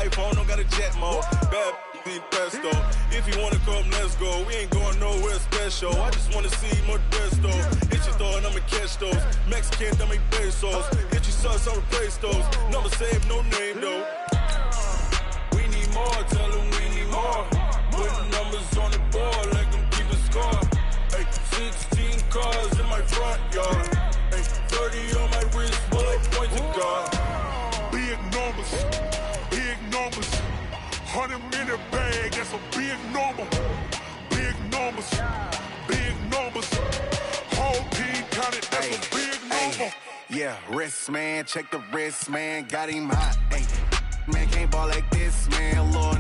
iPhone, don't got a jet mode. Bad need pesto. If you wanna come, let's go. We ain't going nowhere special. I just wanna see more Modesto. Hit your throw and I'ma catch those. Mexican, that make pesos. Hit your sus, I'll replace those. Number save, no name though. We need more, tell them we need more. Putting numbers on the board, let them keep a score. Ay, 16 cars in my front yard. Ay, 30 on my wrist, bullet point to God. Big numbers, big numbers. 100 minute bag, that's a big number. Big numbers, big numbers. Whole team counted, that's a big number. Yeah, wrist man, check the wrist man, got him hot. Ay, man can't ball like this, man. Lord,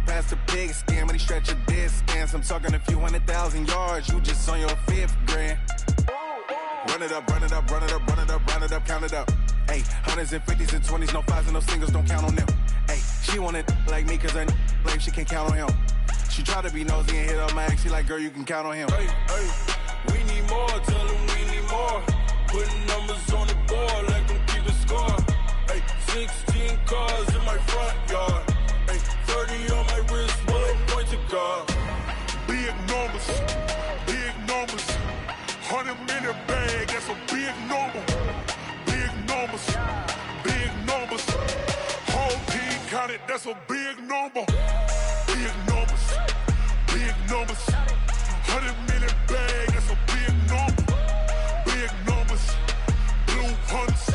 past the pig skin when he stretch a distance. I'm talking a few 100,000 yards, you just on your 5th grand. Run it up, run it up, run it up, run it up, run it up, count it up. Ay, 100s and 50s and 20s, no 5s and no singles, don't count on them. Ay, she want it like me cause I blame she can't count on him. She try to be nosy and hit up my ex, she like, girl, you can count on him. Hey, hey, we need more, tell them we need more. Putting numbers on the board, let them keep a score. Hey, 16 cars in my front yard. Hey, 30 on my wrist, bullet point to God. Big numbers, big numbers. 100 minute bag, that's a big number. Big numbers, big numbers. Whole team counted, that's a big number. Big numbers, big numbers. 100 minute bag, that's a big number. Big numbers, blue hunts.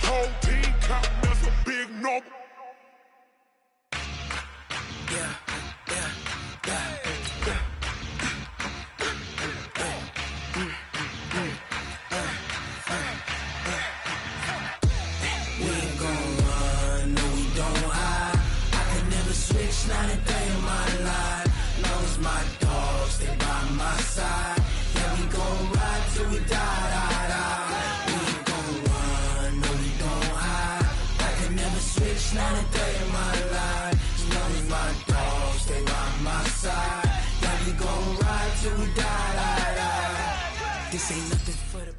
Whole team counting, that's a big number. Yeah. Not a day in my life. Knows my dogs, they by my side. Yeah, we gon' ride till we die. We ain't gon' run, no, we don't hide. I can never switch, not a day in my life. Knows my dogs, they by my side. Yeah, we gon' ride till we die. This ain't nothing for the...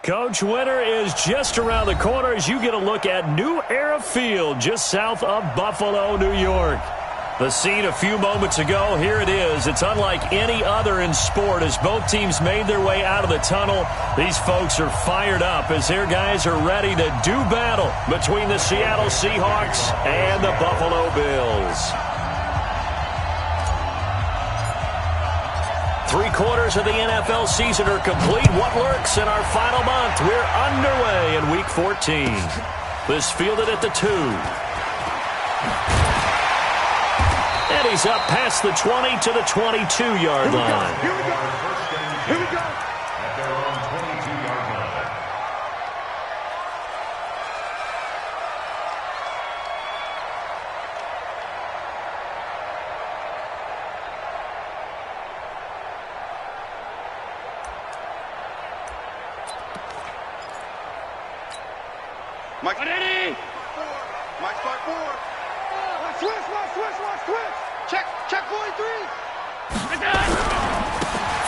Coach, winter is just around the corner as you get a look at New Era Field just south of Buffalo, New York. The scene a few moments ago, here it is. It's unlike any other in sport as both teams made their way out of the tunnel. These folks are fired up as their guys are ready to do battle between the Seattle Seahawks and the Buffalo Bills. 3/4 of the NFL season are complete. What lurks in our final month? We're underway in Week 14. This fielded at the 2. And he's up past the 20 to the 22-yard line. Here we go. Here we go. At their own 22-yard line. Mike, Mike, start 4. Switch. Check, boy, 3.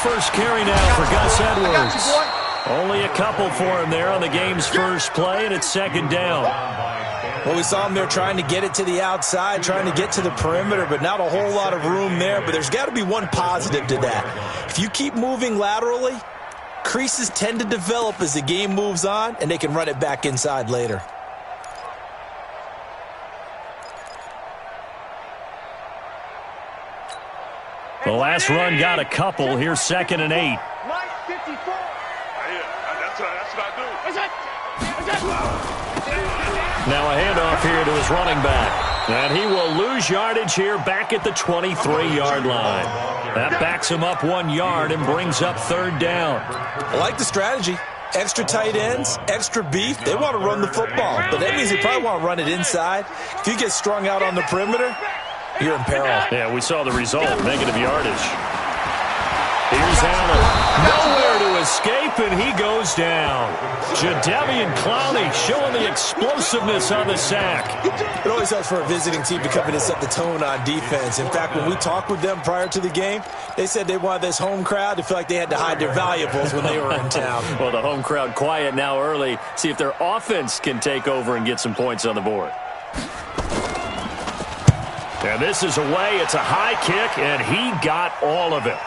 First carry now for Gus Edwards. Only a couple for him there on the game's first play, and it's 2nd down. Well, we saw him there trying to get it to the outside, trying to get to the perimeter, but not a whole lot of room there. But there's got to be one positive to that. If you keep moving laterally, creases tend to develop as the game moves on, and they can run it back inside later. The last run got a couple. Here's 2nd and 8. Mike, 54. That's what I do. Now a handoff here to his running back. And he will lose yardage here back at the 23-yard line. That backs him up 1 yard and brings up 3rd down. I like the strategy. Extra tight ends, extra beef. They want to run the football, but that means they probably want to run it inside. If you get strung out on the perimeter, you're in peril. Yeah, we saw the result, negative yardage. Here's Allen. Nowhere to escape, and he goes down. Jadeveon Clowney showing the explosiveness on the sack. It always helps for a visiting team to come in and set the tone on defense. In fact, when we talked with them prior to the game, they said they wanted this home crowd to feel like they had to hide their valuables when they were in town. Well, the home crowd quiet now early. See if their offense can take over and get some points on the board. And this is away. It's a high kick, and he got all of it.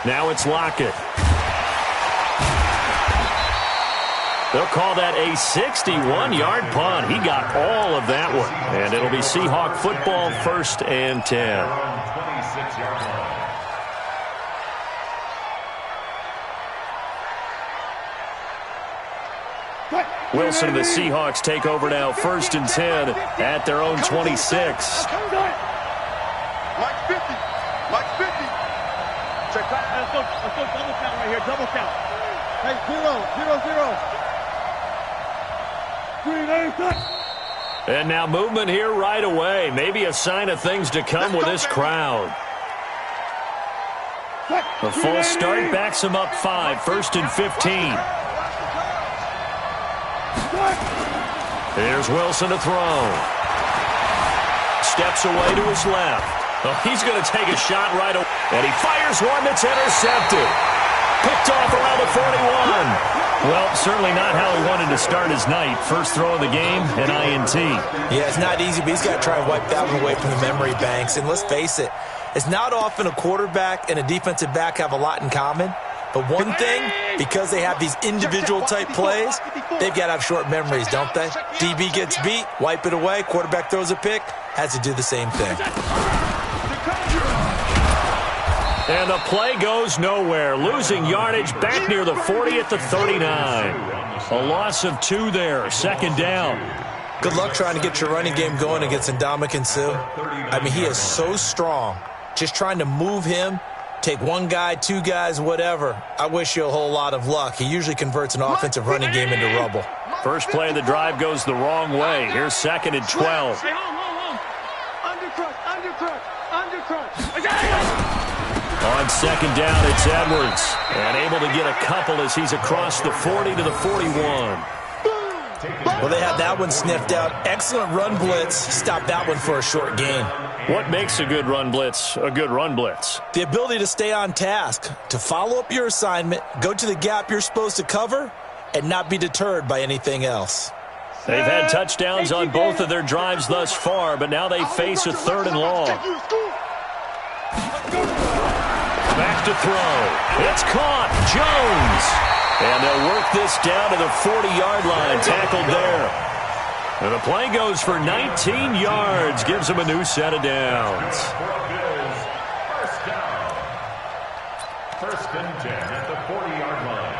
Now it's Lockett. They'll call that a 61-yard punt. He got all of that one. And it'll be Seahawk football, 1st and 10. Wilson and the Seahawks take over now, 1st and 10 at their own 26. Mike 50. Mike 50. Check that. Let's go double count right here. Double count. Hey, 0, 0, 0. 3, 9, 6. And now movement here right away. Maybe a sign of things to come with this crowd. The full start backs him up 5, 1st and 15. Here's Wilson to throw. Steps away to his left. Oh, he's going to take a shot right away. And he fires one that's intercepted. Picked off around the 41. Well, certainly not how he wanted to start his night. First throw of the game, an INT. Yeah, it's not easy, but he's got to try and wipe that one away from the memory banks. And let's face it, it's not often a quarterback and a defensive back have a lot in common. But one thing, because they have these individual type plays, they've got to have short memories, don't they? DB gets beat, wipe it away, quarterback throws a pick, has to do the same thing. And the play goes nowhere. Losing yardage back near the 40 at the 39. A loss of 2 there, 2nd down. Good luck trying to get your running game going against Ndamukong Suh. I mean, he is so strong. Just trying to move him, take one guy, 2 guys, whatever. I wish you a whole lot of luck. He usually converts an offensive running game into rubble. First play of the drive goes the wrong way. Here's 2nd and 12. Hey, hold. Undercrunch. On 2nd down, it's Edwards. And able to get a couple as he's across the 40 to the 41. Well, they had that one sniffed out. Excellent run blitz. Stopped that one for a short gain. What makes a good run blitz a good run blitz? The ability to stay on task, to follow up your assignment, go to the gap you're supposed to cover, and not be deterred by anything else. They've had touchdowns on both of their drives thus far, but now they face a 3rd and long. Back to throw. It's caught. Jones. And they'll work this down to the 40-yard line. Tackled there. And the play goes for 19 yards. Gives them a new set of downs. First and 10 at the 40-yard line.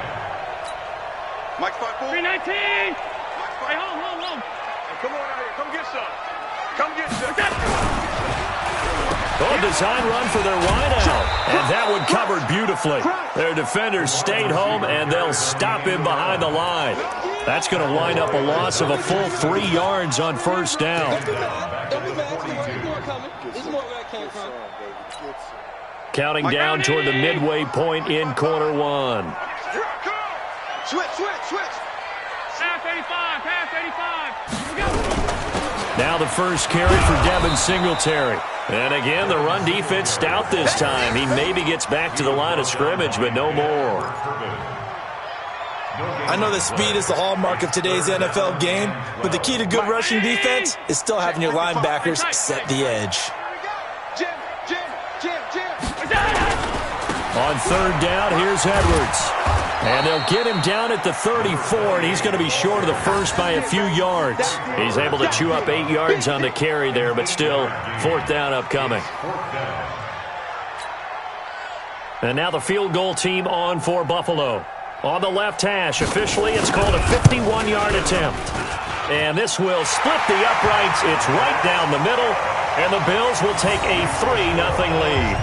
Mike 319. Hey, hold. Hey, come on out here. Come get some. Oh, design run for their wideout. And that one covered beautifully. Their defenders stayed home, and they'll stop him behind the line. That's going to wind up a loss of a full 3 yards on 1st down. Counting down toward the midway point in quarter 1. Switch. Pass 85. Now the first carry for Devin Singletary. And again, the run defense stout this time. He maybe gets back to the line of scrimmage, but no more. I know that speed is the hallmark of today's NFL game, but the key to good rushing defense is still having your linebackers set the edge. On 3rd down, here's Edwards. And they'll get him down at the 34, and he's going to be short of the first by a few yards. He's able to chew up 8 yards on the carry there, but still 4th down upcoming. And now the field goal team on for Buffalo. On the left hash, officially it's called a 51-yard attempt. And this will split the uprights. It's right down the middle, and the Bills will take a 3-0 lead.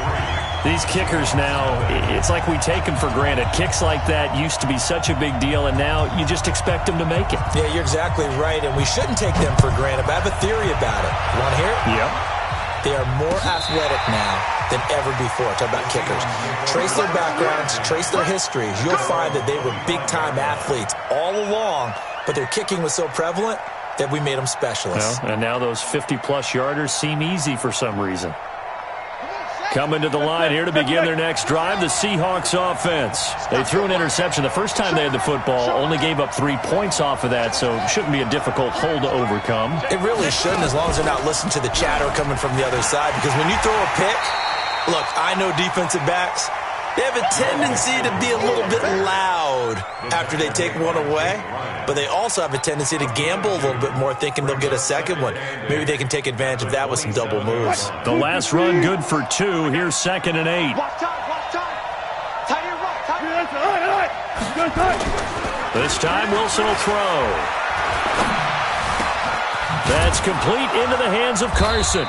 These kickers now, it's like we take them for granted. Kicks like that used to be such a big deal, and now you just expect them to make it. Yeah, you're exactly right, and we shouldn't take them for granted, but I have a theory about it. You want to hear it? Yep. They are more athletic now than ever before. Talk about kickers. Trace their backgrounds, trace their histories. You'll find that they were big-time athletes all along, but their kicking was so prevalent that we made them specialists. Well, and now those 50-plus yarders seem easy for some reason. Coming to the line here to begin their next drive, the Seahawks offense. They threw an interception the first time they had the football, only gave up 3 points off of that, so it shouldn't be a difficult hole to overcome. It really shouldn't, as long as they're not listening to the chatter coming from the other side, because when you throw a pick, look, I know defensive backs, they have a tendency to be a little bit loud after they take one away, but they also have a tendency to gamble a little bit more, thinking they'll get a second one. Maybe they can take advantage of that with some double moves. The last run good for 2. Here's 2nd and 8. This time Wilson will throw. That's complete into the hands of Carson.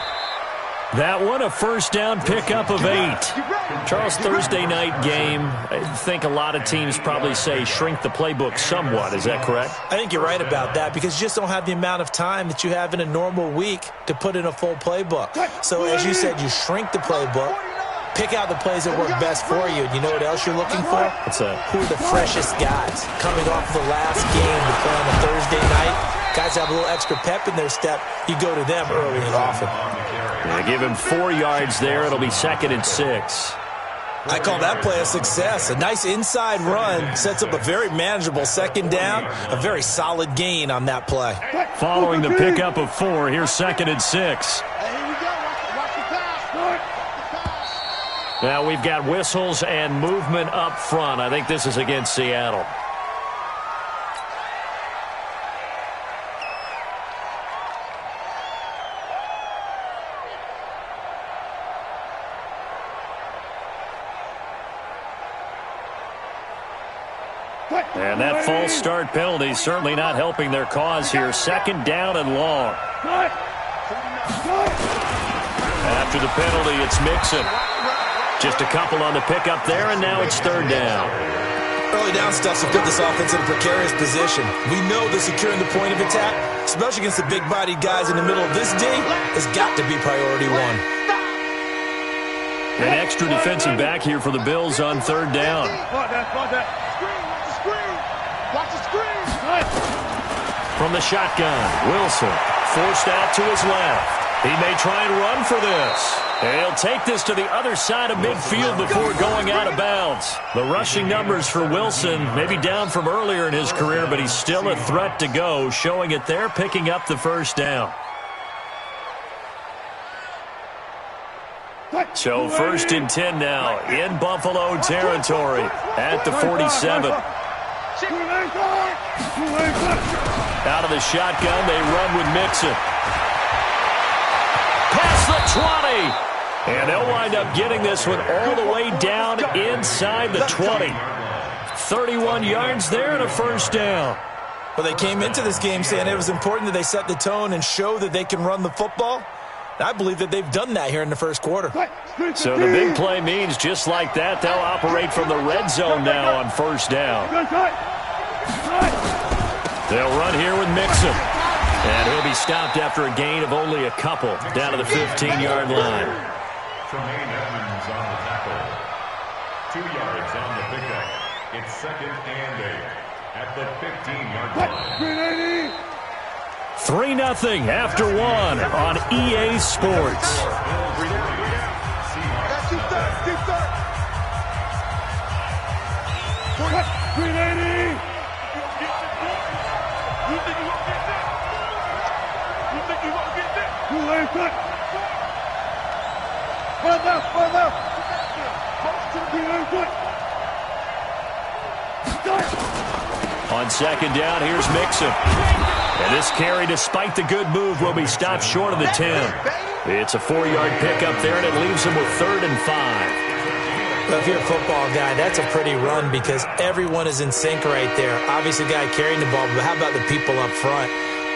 That one, a first down pickup of 8. Charles, Thursday night game, I think a lot of teams probably say shrink the playbook somewhat. Is that correct? I think you're right about that, because you just don't have the amount of time that you have in a normal week to put in a full playbook. So as you said, you shrink the playbook, pick out the plays that work best for you. You know what else you're looking for? What's that? Who are the freshest guys coming off the last game to play on a Thursday night? Guys have a little extra pep in their step. You go to them early and often. Yeah, give him 4 yards there. It'll be 2nd and 6. I call that play a success. A nice inside run sets up a very manageable second down. A very solid gain on that play. Following the pickup of 4, here's 2nd and 6. Now we've got whistles and movement up front. I think this is against Seattle. And that false start penalty is certainly not helping their cause here. 2nd down and long. After the penalty, it's Mixon. Just a couple on the pickup there, and now it's 3rd down. Early down stuff will put this offense in a precarious position. We know that securing the point of attack, especially against the big-bodied guys in the middle of this D, has got to be priority 1. An extra defensive back here for the Bills on 3rd down. From the shotgun, Wilson forced out to his left. He may try and run for this. And he'll take this to the other side of midfield before going out of bounds. The rushing numbers for Wilson may be down from earlier in his career, but he's still a threat to go, showing it there, picking up the first down. So 1st and 10 now in Buffalo territory at the 47. Out of the shotgun, they run with Mixon. Past the 20. And they'll wind up getting this one all the way down inside the 20. 31 yards there and a first down. Well, they came into this game saying it was important that they set the tone and show that they can run the football. I believe that they've done that here in the first quarter. So the big play means just like that, they'll operate from the red zone now on first down. They'll run here with Mixon. And he'll be stopped after a gain of only a couple down to the 15-yard line. Tremaine Edmonds on the tackle. 2 yards on the pickup. It's 2nd and 8 at the 15-yard line. 3-0 after 1 on EA Sports. On 2nd down, here's Mixon. And this carry, despite the good move, will be stopped short of the 10. It's a 4-yard pickup there, and it leaves him with 3rd and 5. Well, if you're a football guy, that's a pretty run because everyone is in sync right there. Obviously, the guy carrying the ball, but how about the people up front?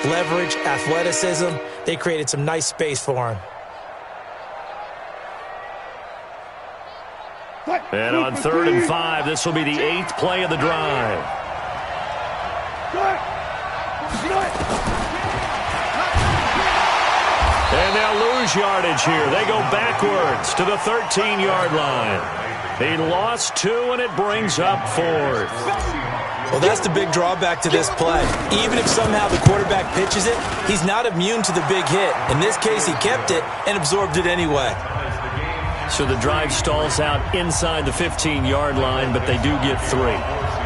Leverage, athleticism, they created some nice space for him. And on 3rd and 5, this will be the 8th play of the drive. And they'll lose yardage here. They go backwards to the 13-yard line. He lost 2, and it brings up 4th. Well, that's the big drawback to this play. Even if somehow the quarterback pitches it, he's not immune to the big hit. In this case, he kept it and absorbed it anyway. So the drive stalls out inside the 15-yard line, but they do get 3.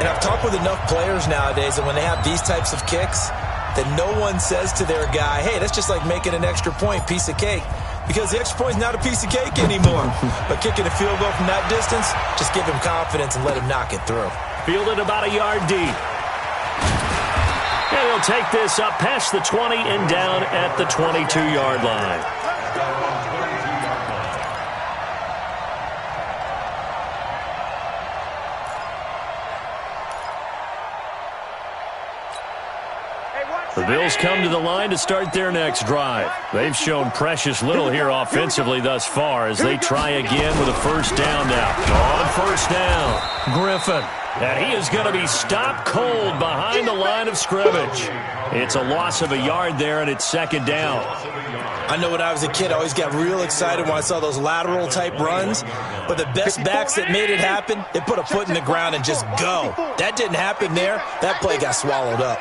And I've talked with enough players nowadays that when they have these types of kicks, that no one says to their guy, hey, that's just like making an extra point, piece of cake. Because the extra point's not a piece of cake anymore. But kicking a field goal from that distance, just give him confidence and let him knock it through. Fielded about a yard deep. And he'll take this up past the 20 and down at the 22-yard line. The Bills come to the line to start their next drive. They've shown precious little here offensively thus far as they try again with a first down now. On first down, Griffin. And he is going to be stopped cold behind the line of scrimmage. It's a loss of a yard there, and it's second down. I know when I was a kid, I always got real excited when I saw those lateral-type runs. But the best backs that made it happen, they put a foot in the ground and just go. That didn't happen there. That play got swallowed up.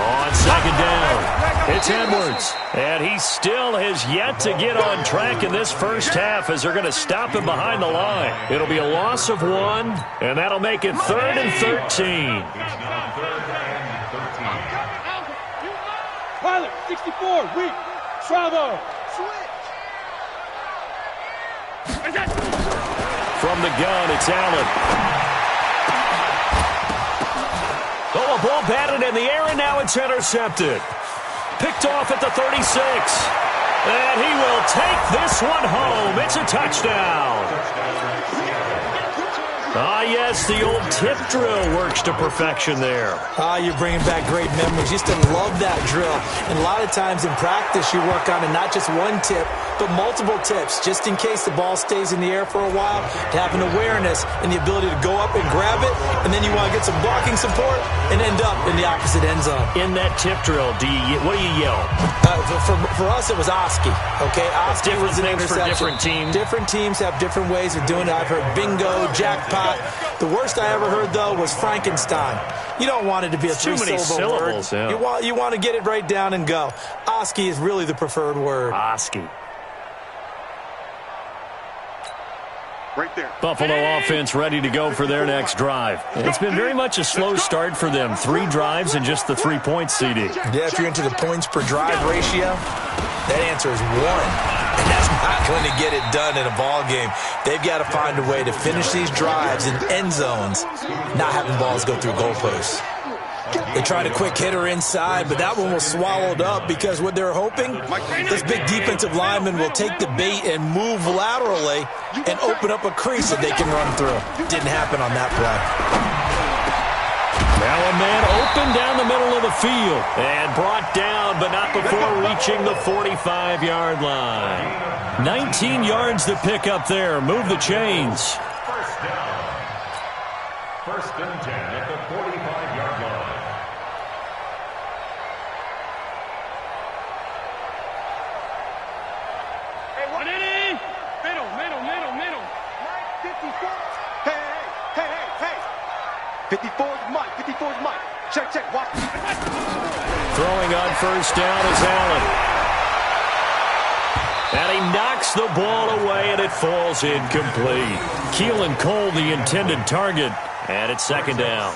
On second down, it's Edwards. And he still has yet to get on track in this first half as they're going to stop him behind the line. It'll be a loss of 1, and that'll make it 3rd and 13. Pilot, 64, weak, travel. From the gun, it's Allen. Oh, a ball batted in the air, and now it's intercepted. Picked off at the 36. And he will take this one home. It's a touchdown. Ah, yes, the old tip drill works to perfection there. You're bringing back great memories. Used to love that drill. And a lot of times in practice, you work on it, not just one tip, but multiple tips, just in case the ball stays in the air for a while, to have an awareness and the ability to go up and grab it, and then you want to get some blocking support and end up in the opposite end zone. In that tip drill, what do you yell? For us, it was Oski. Okay, Oski was an interception. For different teams. Different teams have different ways of doing it. I've heard bingo, jackpot. The worst I ever heard, though, was Frankenstein. You don't want it to be a three-syllable word. Yeah. You want to get it right down and go. Oski is really the preferred word. Oski. Right there. Buffalo offense ready to go for their next drive. It's been very much a slow start for them. 3 drives and just the 3-point CD. Yeah, if you're into the points per drive ratio, that answer is 1. And that's not going to get it done in a ball game. They've got to find a way to finish these drives in end zones, not having balls go through goalposts. They tried a quick hitter inside, but that one was swallowed up because what they're hoping, this big defensive lineman will take the bait and move laterally and open up a crease that they can run through. Didn't happen on that play. Now a man open down the middle of the field and brought down, but not before reaching the 45-yard line. 19 yards to pick up there. Move the chains. First down. First and 10 at the 45-yard line. Middle. 54's Mike. 54's Mike. Check. Watch. Throwing on first down is Allen. And he knocks the ball away, and it falls incomplete. Keelan Cole, the intended target, and it's second down.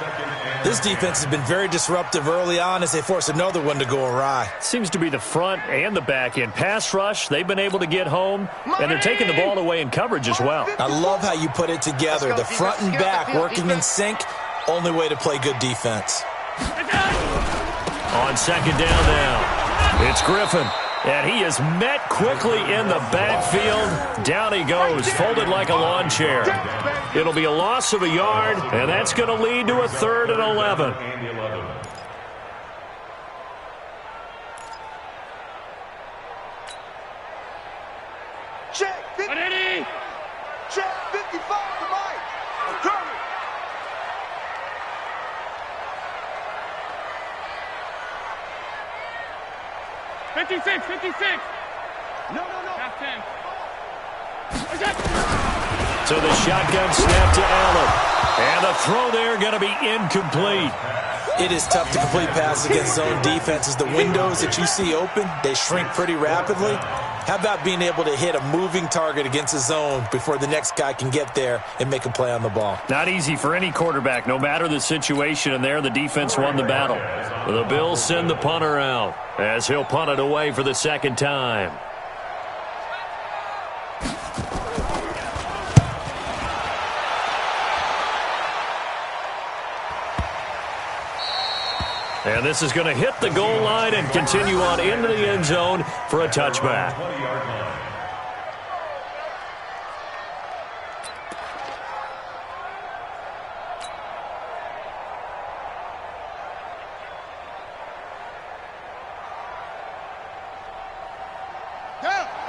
This defense has been very disruptive early on as they force another one to go awry. Seems to be the front and the back end. Pass rush, they've been able to get home, and they're taking the ball away in coverage as well. I love how you put it together. The front and back working in sync, only way to play good defense. On second down now, it's Griffin. And he is met quickly in the backfield. Down he goes, folded like a lawn chair. It'll be a loss of a yard, and that's going to lead to a 3rd and 11. Check 50. Check 55 to Mike. I'm coming. 56. No. Half 10. So the shotgun snap to Allen. And the throw there going to be incomplete. It is tough to complete passes against zone defenses. The windows that you see open, they shrink pretty rapidly. How about being able to hit a moving target against a zone before the next guy can get there and make a play on the ball? Not easy for any quarterback, no matter the situation. And there, the defense won the battle. The Bills send the punter out as he'll punt it away for the second time. And this is going to hit the goal line and continue on into the end zone for a touchback.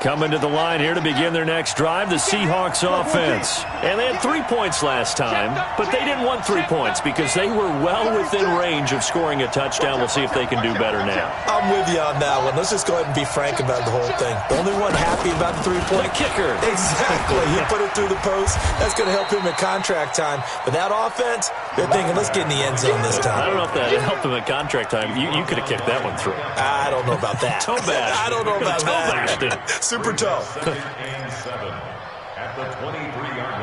Coming to the line here to begin their next drive, the Seahawks offense. And they had 3 points last time, but they didn't want 3 points because they were well within range of scoring a touchdown. We'll see if they can do better now. I'm with you on that one. Let's just go ahead and be frank about the whole thing. The only one happy about the 3-point kicker. Exactly. He put it through the post. That's going to help him at contract time. But that offense, they're thinking, let's get in the end zone this time. I don't know if that helped him at contract time. You could have kicked that one through. I don't know about that. Toe bash. I don't know about that. Super toe. Second and 7 at the 23-yard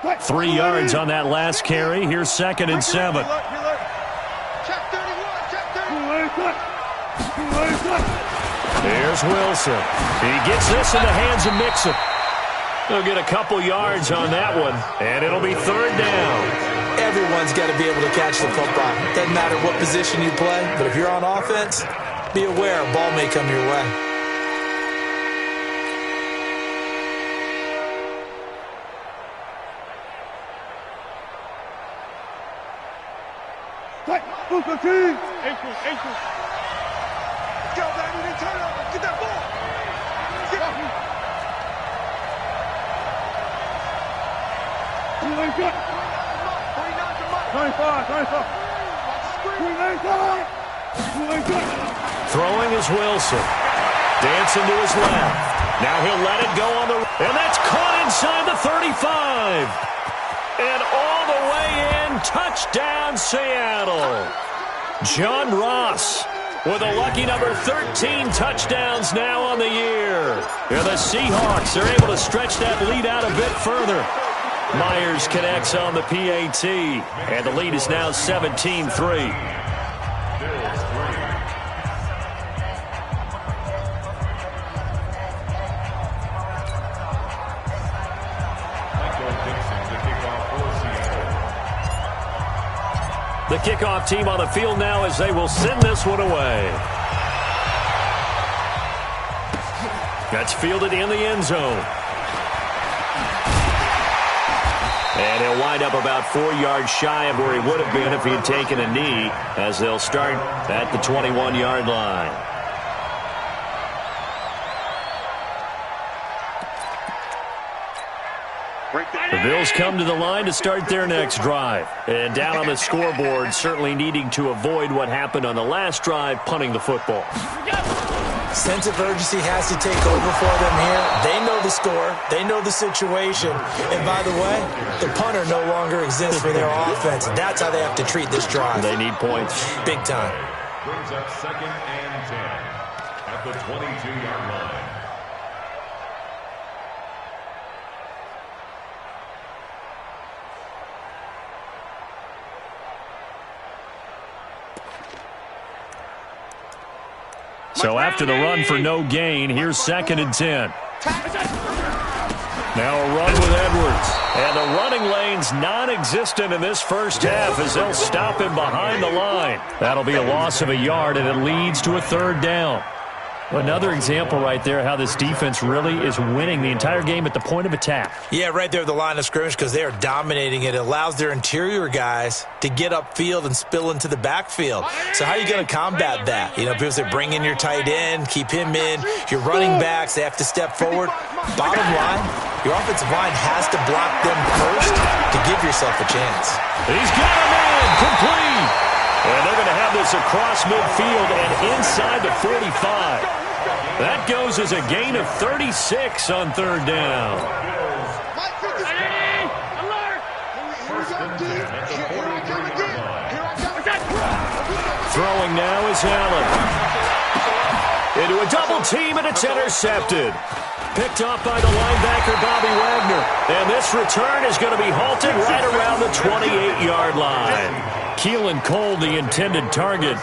line. 3 yards on that last carry. Here's 2nd and 7. Here's Wilson. He gets this in the hands of Mixon. He'll get a couple yards on that one, and it'll be 3rd down. Everyone's got to be able to catch the football. Doesn't matter what position you play, but if you're on offense, be aware a ball may come your way. Go, baby, turn over. Get that ball. Get up. 25. Throwing is Wilson. Dancing to his left. Now he'll let it go on the... And that's caught inside the 35. And all the way in. Touchdown, Seattle. John Ross with a lucky number 13 touchdowns now on the year. And the Seahawks are able to stretch that lead out a bit further. Myers connects on the PAT, and the lead is now 17-3. The kickoff team on the field now as they will send this one away. That's fielded in the end zone. And he'll wind up about 4 yards shy of where he would have been if he had taken a knee, as they'll start at the 21-yard line. The Bills come to the line to start their next drive. And down on the scoreboard, certainly needing to avoid what happened on the last drive, punting the football. Sense of urgency has to take over for them here. They know the score. They know the situation. And by the way, the punter no longer exists for their offense. That's how they have to treat this drive. They need points. Big time. Brings up 2nd and 10 at the 22-yard line. So after the run for no gain, here's 2nd and 10. Now a run with Edwards. And the running lane's non-existent in this first half as they'll stop him behind the line. That'll be a loss of a yard, and it leads to a 3rd down. Another example right there how this defense really is winning the entire game at the point of attack. Yeah, right there at the line of scrimmage because they are dominating it. It allows their interior guys to get upfield and spill into the backfield. So how are you going to combat that? You know, people say bring in your tight end, keep him in. Your running backs, they have to step forward. Bottom line, Your offensive line has to block them first to give yourself a chance. He's got him in, complete. And they're going to have this across midfield and inside the 45. That goes as a gain of 36 on third down. Throwing now is Allen. Into a double team, and it's intercepted. Picked off by the linebacker, Bobby Wagner. And this return is going to be halted right around the 28-yard line. Keelan Cole, the intended target.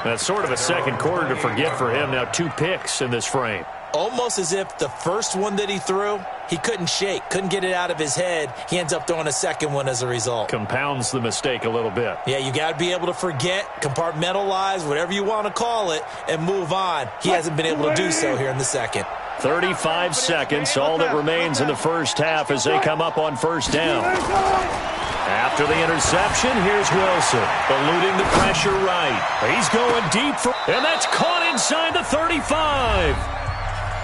That's sort of a second quarter to forget for him. Now 2 picks in this frame. Almost as if the first one that he threw, he couldn't shake, couldn't get it out of his head. He ends up throwing a second one as a result. Compounds the mistake a little bit. Yeah, you got to be able to forget, compartmentalize, whatever you want to call it, and move on. He hasn't been able to do so here in the second. 35 seconds, all that remains in the first half as they come up on first down. After the interception, here's Wilson, eluding the pressure right. He's going deep, and that's caught inside the 35.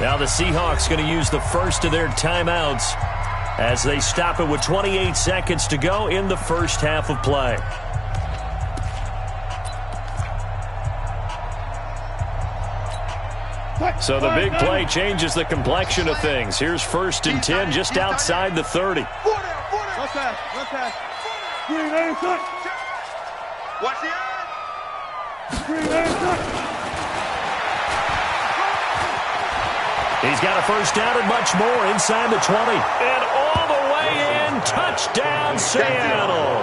Now the Seahawks going to use the first of their timeouts as they stop it with 28 seconds to go in the first half of play. So the big play changes the complexion of things. Here's 1st and 10 just outside the 30. One pass. Watch the He's got a first down and much more inside the 20. And all the way in, touchdown Seattle.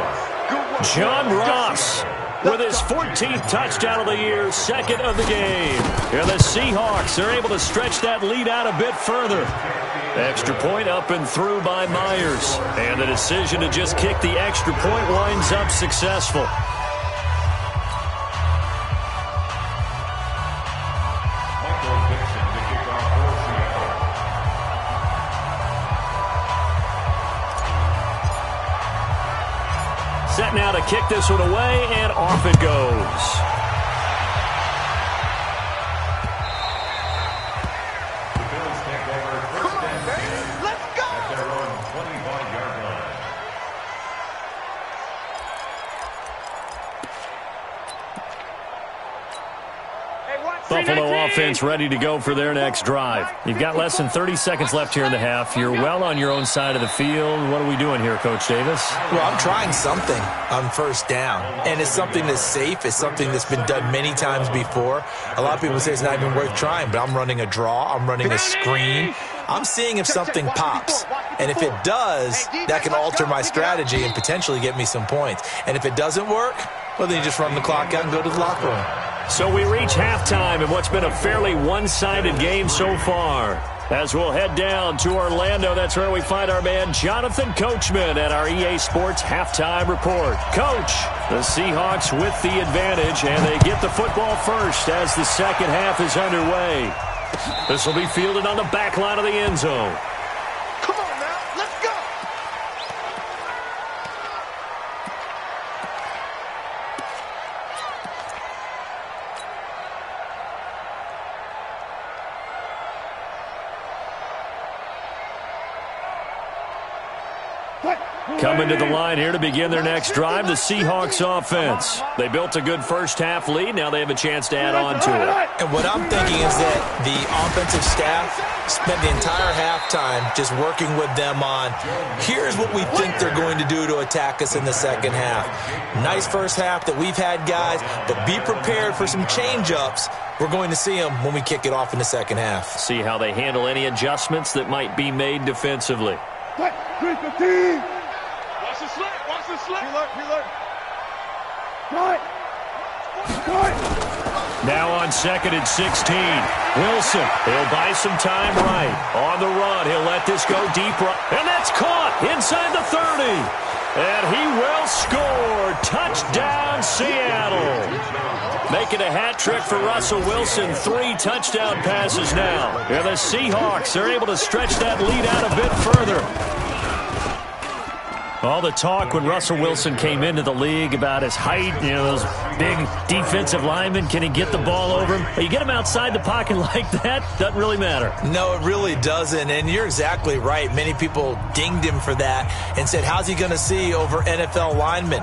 John Ross with his 14th touchdown of the year, second of the game. And the Seahawks are able to stretch that lead out a bit further. Extra point up and through by Myers. And the decision to just kick the extra point winds up successful. Set now to kick this one away, and off it goes. The Bills take over first and 10 at their own 25-yard line. Buffalo offense ready to go for their next drive. You've got less than 30 seconds left here in the half. You're well on your own side of the field. What are we doing here, Coach Davis? Well, I'm trying something on first down, and it's something that's safe. It's something that's been done many times before. A lot of people say it's not even worth trying, but I'm running a draw. I'm running a screen. I'm seeing if something pops. And if it does, that can alter my strategy and potentially get me some points. And if it doesn't work, well, then you just run the clock out and go to the locker room. So we reach halftime in what's been a fairly one-sided game so far. As we'll head down to Orlando, that's where we find our man Jonathan Coachman at our EA Sports Halftime Report. Coach, the Seahawks with the advantage, and they get the football first as the second half is underway. This will be fielded on the back line of the end zone. Come on now, let's go. Coming to the line here to begin their next drive, the Seahawks offense. They built a good first-half lead. Now they have a chance to add on to it. And what I'm thinking is that the offensive staff spent the entire halftime just working with them on, here's what we think they're going to do to attack us in the second half. Nice first half that we've had, guys, but be prepared for some change-ups. We're going to see them when we kick it off in the second half. See how they handle any adjustments that might be made defensively. Watch the slip. Reload. Now on 2nd and 16. Wilson, he'll buy some time right. On the run, he'll let this go deep right. And that's caught inside the 30. And he will score. Touchdown, Seattle. Making a hat trick for Russell Wilson. 3 touchdown passes now. And the Seahawks are able to stretch that lead out a bit further. All the talk when Russell Wilson came into the league about his height, you know, those big defensive linemen, can he get the ball over him? You get him outside the pocket like that, doesn't really matter. No, it really doesn't, and you're exactly right. Many people dinged him for that and said, how's he going to see over NFL linemen?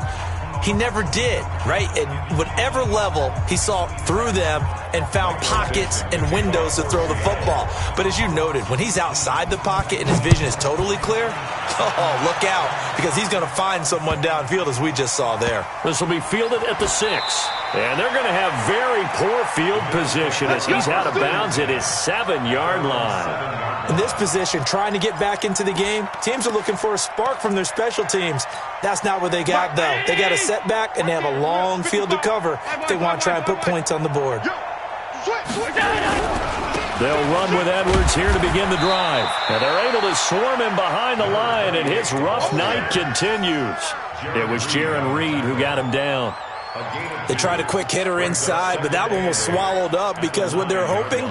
He never did, right? At whatever level, he saw through them and found pockets and windows to throw the football. But as you noted, when he's outside the pocket and his vision is totally clear, oh, look out, because he's going to find someone downfield, as we just saw there. This will be fielded at the 6. And they're going to have very poor field position as he's out of bounds at his 7-yard line. In this position, trying to get back into the game, teams are looking for a spark from their special teams. That's not what they got, though. They got a setback, and they have a long field to cover if they want to try and put points on the board. They'll run with Edwards here to begin the drive. And they're able to swarm him behind the line, and his rough night continues. It was Jaron Reed who got him down. They tried a quick hitter inside, but that one was swallowed up because what they're hoping,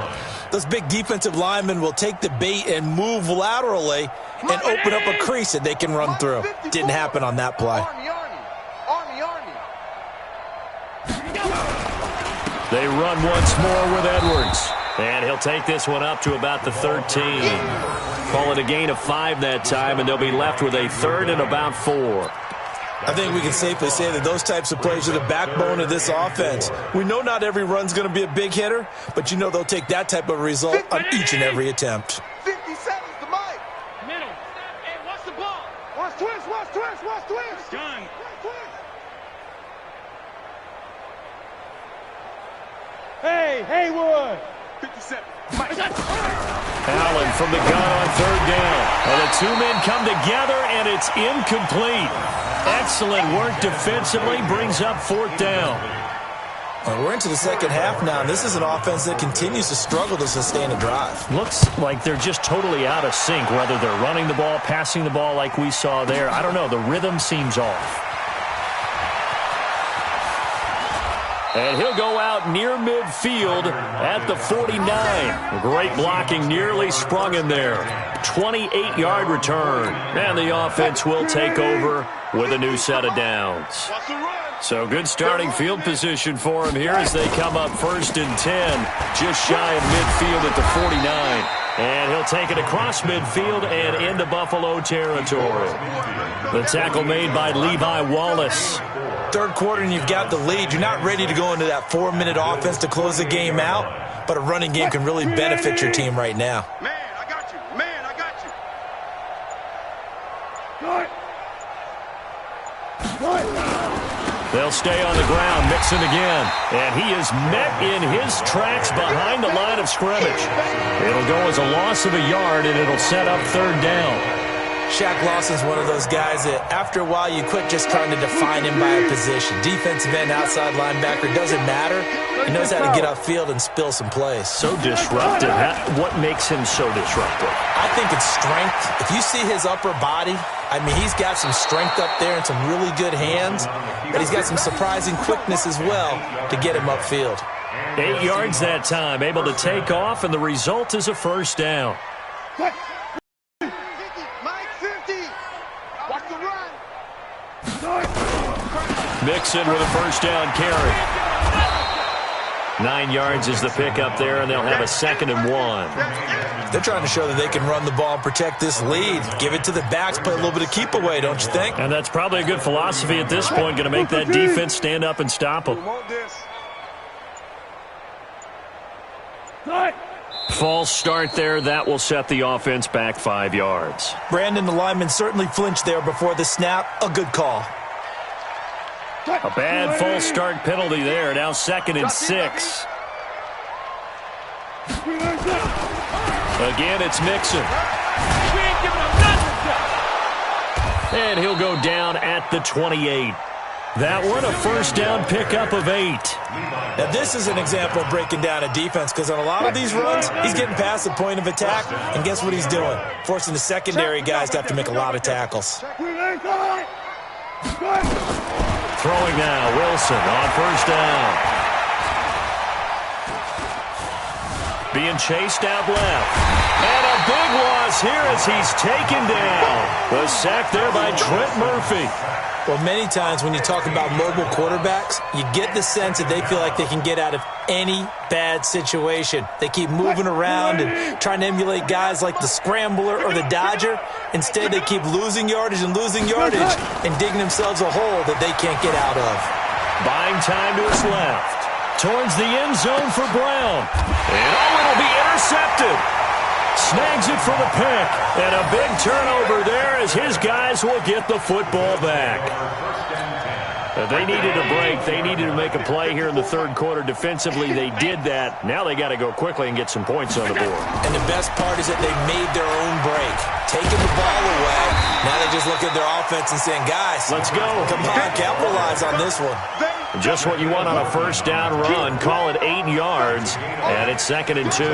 those big defensive linemen will take the bait and move laterally and open up a crease that they can run through. Didn't happen on that play. They run once more with Edwards. And he'll take this one up to about the 13. Call it a gain of 5 that time, and they'll be left with a 3rd and about 4. I think we can safely say that those types of plays are the backbone of this offense. We know not every run's going to be a big hitter, but you know they'll take that type of result on each and every attempt. 50 seconds to Mike. Middle. Hey, watch the ball. Watch twist, watch twist, watch twist. Done. Hey, Haywood. 57. Mike. Allen from the gun on 3rd down. And the 2 men come together, and it's incomplete. Excellent work defensively, brings up 4th down. Well, we're into the second half now, and this is an offense that continues to struggle to sustain a drive. Looks like they're just totally out of sync, whether they're running the ball, passing the ball like we saw there. I don't know, the rhythm seems off. And he'll go out near midfield at the 49. Great blocking, nearly sprung him there. 28-yard return. And the offense will take over with a new set of downs. So good starting field position for him here as they come up 1st and 10. Just shy of midfield at the 49. And he'll take it across midfield and into Buffalo territory. The tackle made by Levi Wallace. 3rd quarter and you've got the lead. You're not ready to go into that 4-minute offense to close the game out, but a running game can really benefit your team right now. Man, I got you. Man, I got you. They'll stay on the ground, Mixon again. And he is met in his tracks behind the line of scrimmage. It'll go as a loss of a yard, and it'll set up 3rd down. Shaq Lawson's one of those guys that after a while you quit just trying to define him by a position. Defensive end, outside linebacker, doesn't matter. He knows how to get upfield and spill some plays. So disruptive. What makes him so disruptive? I think it's strength. If you see his upper body, I mean, he's got some strength up there and some really good hands, but he's got some surprising quickness as well to get him upfield. 8 yards that time, able to take off, and the result is a 1st down. Mixon with a 1st down carry. 9 yards is the pickup there, and they'll have a 2nd and 1. They're trying to show that they can run the ball and protect this lead. Give it to the backs, play a little bit of keep away, don't you think? And that's probably a good philosophy at this point, going to make that defense stand up and stop them. False start there. That will set the offense back 5 yards. Brandon, the lineman certainly flinched there before the snap. A good call. A bad false start penalty there. Now 2nd and 6. Again, it's Mixon. And he'll go down at the 28. That one, a 1st down pickup of 8. Now, this is an example of breaking down a defense because on a lot of these runs, he's getting past the point of attack, and guess what he's doing? Forcing the secondary guys to have to make a lot of tackles. Throwing now, Wilson on 1st down. being chased out left. And a big loss here as he's taken down. The sack there by Trent Murphy. Well, many times when you talk about mobile quarterbacks, you get the sense that they feel like they can get out of any bad situation. They keep moving around and trying to emulate guys like the Scrambler or the Dodger. Instead, they keep losing yardage and digging themselves a hole that they can't get out of. Buying time to his left. Towards the end zone for Brown. And it'll be intercepted. Snags it for the pick. And a big turnover there as his guys will get the football back. They needed a break. They needed to make a play here in the third quarter. Defensively, they did that. Now they got to go quickly and get some points on the board. And the best part is that they made their own break. Taking the ball away. Now they just look at their offense and saying, guys, let's go. Come on, capitalize on this one. Just what you want on a first down run. Call it 8 yards, and it's 2nd and 2.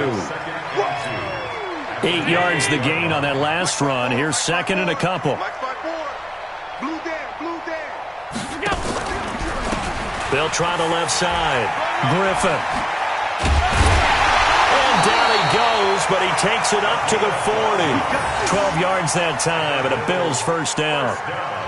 8 yards the gain on that last run. Here's 2nd and a couple. They'll try the left side. Griffin. And down he goes, but he takes it up to the 40. 12 yards that time, and a Bills first down.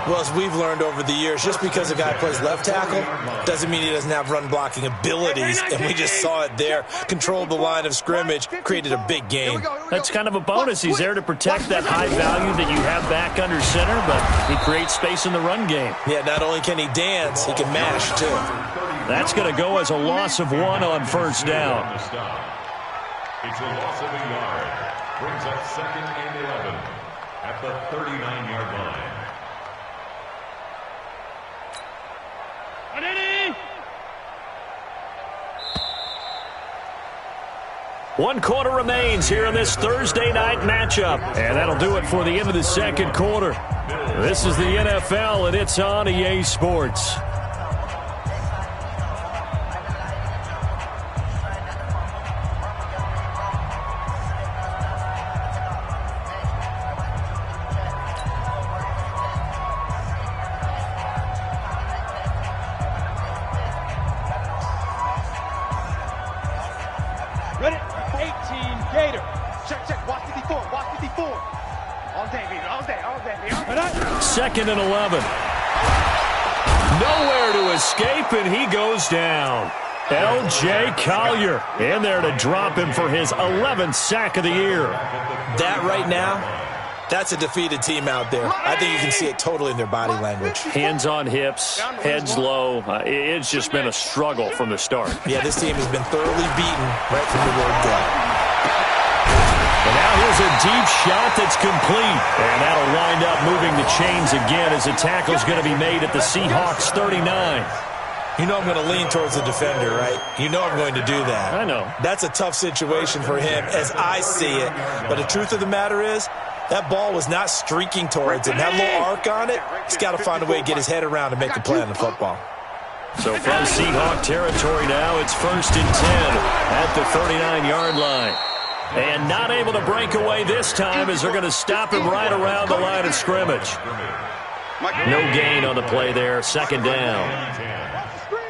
Well, as we've learned over the years, just because a guy plays left tackle doesn't mean he doesn't have run-blocking abilities, and we just saw it there. Controlled the line of scrimmage, created a big game. That's kind of a bonus. He's there to protect that high value that you have back under center, but he creates space in the run game. Yeah, not only can he dance, he can mash, too. That's going to go as a loss of 1 on first down. It's a loss of a yard. Brings up 2nd and 11 at the 39-yard line. One quarter remains here in this Thursday night matchup. And that'll do it for the end of the second quarter. This is the NFL, and it's on EA Sports. Ready? 18, Gator. Check. Watch 54. All day, baby. All day. 2nd and 11. Nowhere to escape, and he goes down. L.J. Collier in there to drop him for his 11th sack of the year. That right now, that's a defeated team out there. I think you can see it totally in their body language. Hands on hips, heads low. It's just been a struggle from the start. Yeah, this team has been thoroughly beaten right from the word go. And now here's a deep shot that's complete. And that'll wind up moving the chains again as the tackle's going to be made at the Seahawks 39. You know I'm going to lean towards the defender, right? You know I'm going to do that. I know. That's a tough situation for him as I see it. But the truth of the matter is, that ball was not streaking towards him. That little arc on it, he's got to find a way to get his head around and make a play on the football. So from Seahawk territory now, it's 1st and 10 at the 39-yard line. And not able to break away this time as they're going to stop him right around the line of scrimmage. No gain on the play there. 2nd down.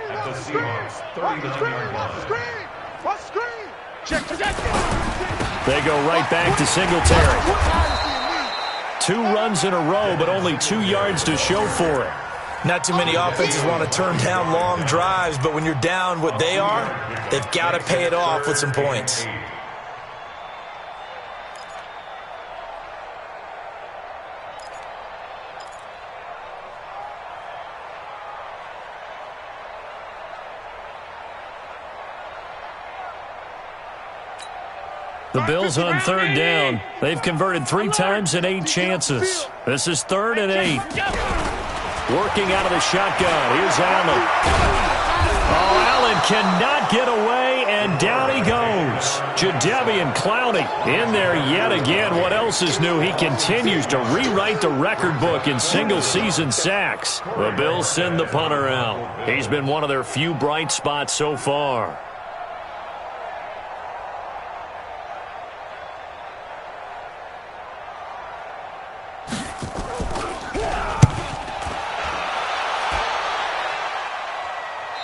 At the Seahawks 39-yard line. They go right back to Singletary. 2 runs in a row, but only 2 yards to show for it. Not too many offenses want to turn down long drives, but when you're down what they are, they've got to pay it off with some points. The Bills on 3rd down. They've converted 3 times in 8 chances. This is 3rd and 8. Working out of the shotgun. Here's Allen. Oh, Allen cannot get away, and down he goes. Jadeveon Clowney in there yet again. What else is new? He continues to rewrite the record book in single-season sacks. The Bills send the punter out. He's been one of their few bright spots so far.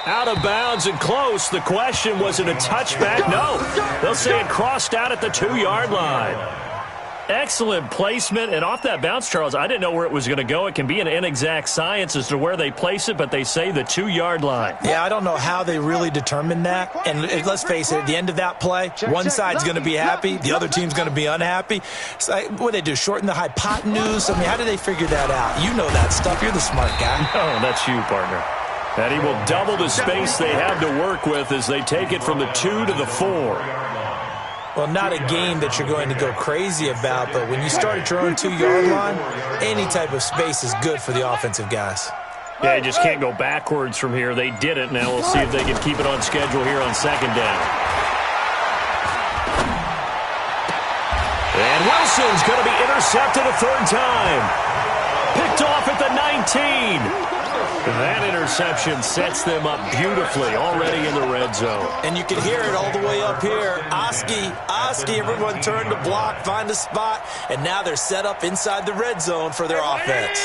Out of bounds and close. The question, was it a touchback? No. They'll say it crossed out at the 2-yard line. Excellent placement, and off that bounce, Charles, I didn't know where it was going to go. It can be an inexact science as to where they place it, but they say the 2-yard line. Yeah, I don't know how they really determined that. And let's face it, at the end of that play, one side's going to be happy, the other team's going to be unhappy. So, what do they do, shorten the hypotenuse? I mean, how do they figure that out? You know that stuff. You're the smart guy. No, that's you, partner. And he will double the space they have to work with as they take it from the 2 to the 4. Well, not a game that you're going to go crazy about, but when you start at your own 2-yard line, any type of space is good for the offensive guys. Yeah, you just can't go backwards from here. They did it. Now we'll see if they can keep it on schedule here on 2nd down. And Wilson's going to be intercepted a 3rd time. Picked off at the 19. That interception sets them up beautifully already in the red zone. And you can hear it all the way up here. Oski, everyone turned to block, find a spot, and now they're set up inside the red zone for their offense.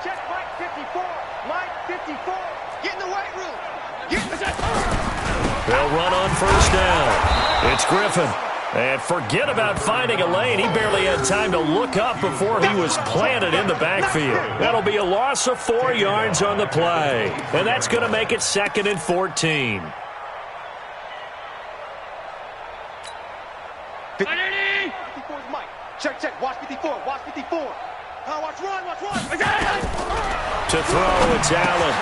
Check Mike 54. Mike 54. Get in the weight room. They'll run on 1st down. It's Griffin. And forget about finding a lane. He barely had time to look up before he was planted in the backfield. That'll be a loss of 4 yards on the play. And that's going to make it 2nd and 14. 54's Mike. Check. Watch 54. Watch 54. Watch run. To throw, it's Allen.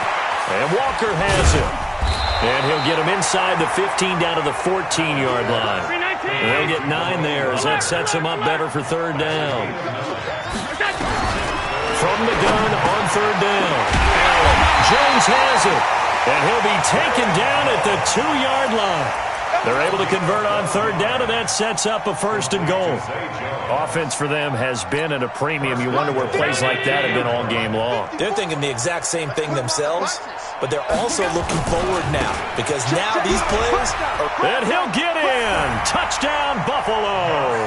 And Walker has it. And he'll get him inside the 15 down to the 14-yard line. They'll get 9 there as that sets him up better for 3rd down. From the gun on 3rd down. Allen. Jones has it. And he'll be taken down at the 2-yard line. They're able to convert on 3rd down, and that sets up a 1st and goal. Offense for them has been at a premium. You wonder where plays like that have been all game long. They're thinking the exact same thing themselves, but they're also looking forward now because now these plays are... And he'll get in. Touchdown, Buffalo.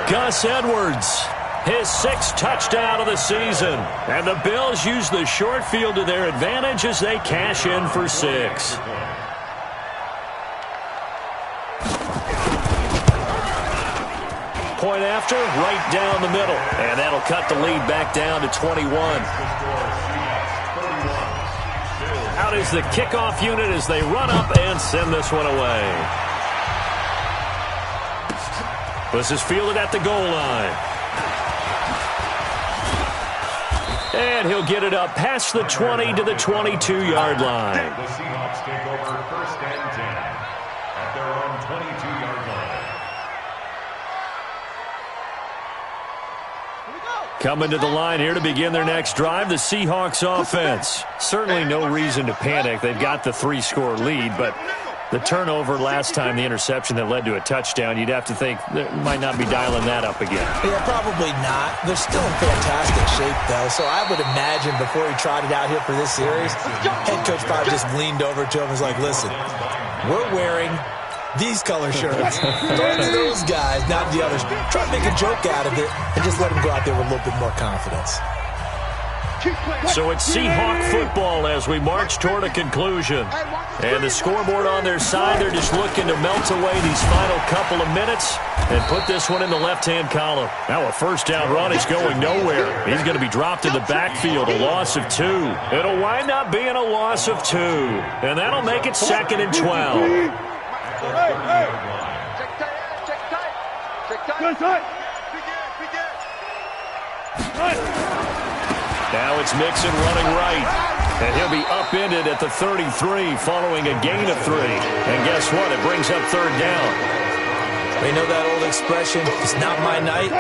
Gus Edwards, his 6th touchdown of the season. And the Bills use the short field to their advantage as they cash in for 6. Point after, right down the middle. And that'll cut the lead back down to 21. Out is the kickoff unit as they run up and send this one away. This is fielded at the goal line. And he'll get it up past the 20 to the 22-yard line. The Seahawks take over 1st and 10 at their own 22-yard line. Coming to the line here to begin their next drive, the Seahawks offense. Certainly no reason to panic. They've got the 3-score lead, but the turnover last time, the interception that led to a touchdown, you'd have to think they might not be dialing that up again. Yeah, probably not. They're still in fantastic shape, though, so I would imagine before he trotted out here for this series, head coach probably just leaned over to him and was like, listen, we're wearing these color shirts. Throw it to those guys, not the others. Try to make a joke out of it and just let them go out there with a little bit more confidence. So it's Seahawk football as we march toward a conclusion. And the scoreboard on their side, they're just looking to melt away these final couple of minutes and put this one in the left-hand column. Now a 1st down run is going nowhere. He's going to be dropped in the backfield, a loss of 2. It'll wind up being a loss of 2. And that'll make it 2nd and 12. Hey. Check tight. Now it's Mixon running right. And he'll be upended at the 33 following a gain of 3. And guess what? It brings up 3rd down. They know that old expression, it's not my night.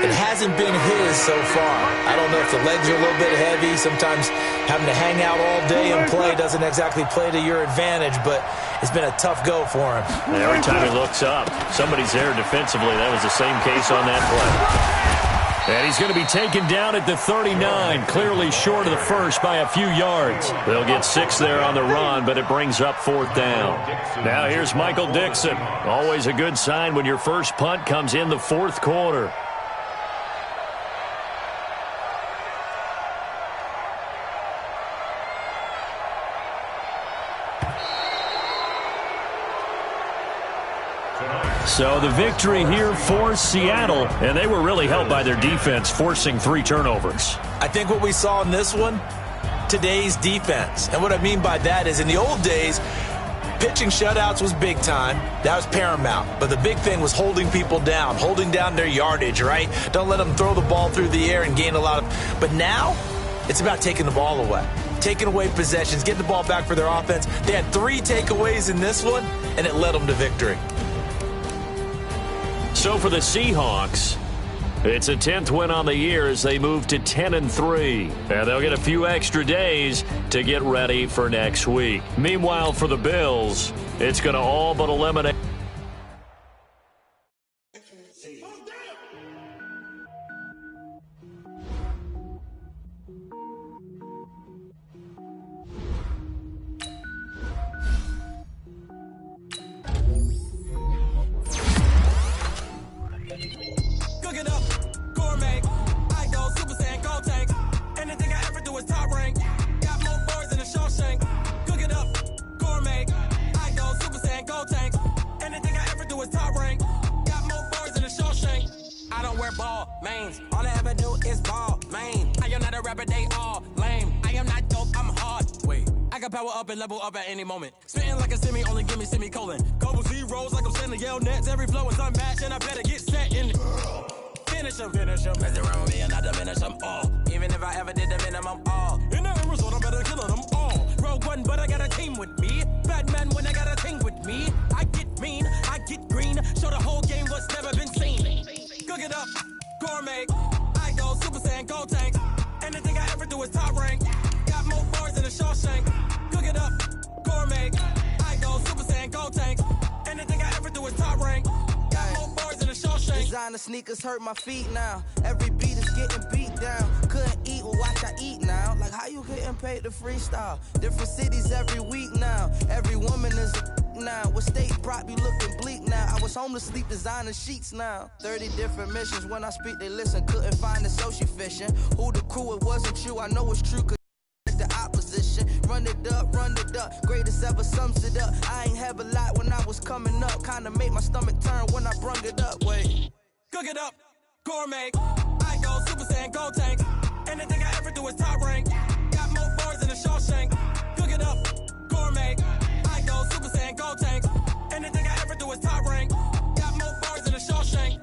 It hasn't been his so far. I don't know if the legs are a little bit heavy. Sometimes having to hang out all day and play doesn't exactly play to your advantage, but it's been a tough go for him. Every time he looks up, somebody's there defensively. That was the same case on that play. And he's going to be taken down at the 39, clearly short of the 1st by a few yards. They'll get 6 there on the run, but it brings up 4th down. Now here's Michael Dixon. Always a good sign when your first punt comes in the 4th quarter. So the victory here for Seattle, and they were really helped by their defense forcing 3 turnovers. I think what we saw in this one, today's defense. And what I mean by that is in the old days, pitching shutouts was big time. That was paramount. But the big thing was holding people down, holding down their yardage, right? Don't let them throw the ball through the air and gain a lot of... But now, it's about taking the ball away. Taking away possessions, getting the ball back for their offense. They had 3 takeaways in this one, and it led them to victory. So for the Seahawks, it's a 10th win on the year as they move to 10-3. And they'll get a few extra days to get ready for next week. Meanwhile, for the Bills, it's going to all but eliminate. Level up at any moment. Spitting like a semi, only give me semicolon. Couple zeros like I'm sending yell nets. Every flow is unmatched, and I better get set in. Finish them. Mess around with me and I diminish them all. Even if I ever did the minimum all. In the end result, I'm better killing them all. Rogue one, but I got a team with me. Batman when I got a team with me. I get mean, I get green. Show the whole game what's never been seen. Cook it up, gourmet. I go Super Saiyan, go tank. Anything I ever do is top rank. Got more bars than a Shawshank. Cook it up, gourmet. I go Super Saiyan, go tank. Anything I ever do is top rank. Got more bars than a Shawshank. Designer sneakers hurt my feet now. Every beat is getting beat down. Couldn't eat, well watch I eat now. Like how you getting paid to freestyle? Different cities every week now. Every woman is a now. What state brought be looking bleak now? I was homeless, sleep designer sheets now. 30 different missions. When I speak, they listen. Couldn't find the social fishing. Who the crew? It wasn't you. I know it's true. The opposition, run it up, greatest ever sums it up. I ain't have a lot when I was coming up, kinda made my stomach turn when I brung it up. Wait, cook it up, gourmet. I go Super Saiyan, go tank. Anything I ever do is top rank. Got more bars than a Shawshank. Cook it up, gourmet. I go Super Saiyan, go tank. Anything I ever do is top rank. Got more bars than a Shawshank.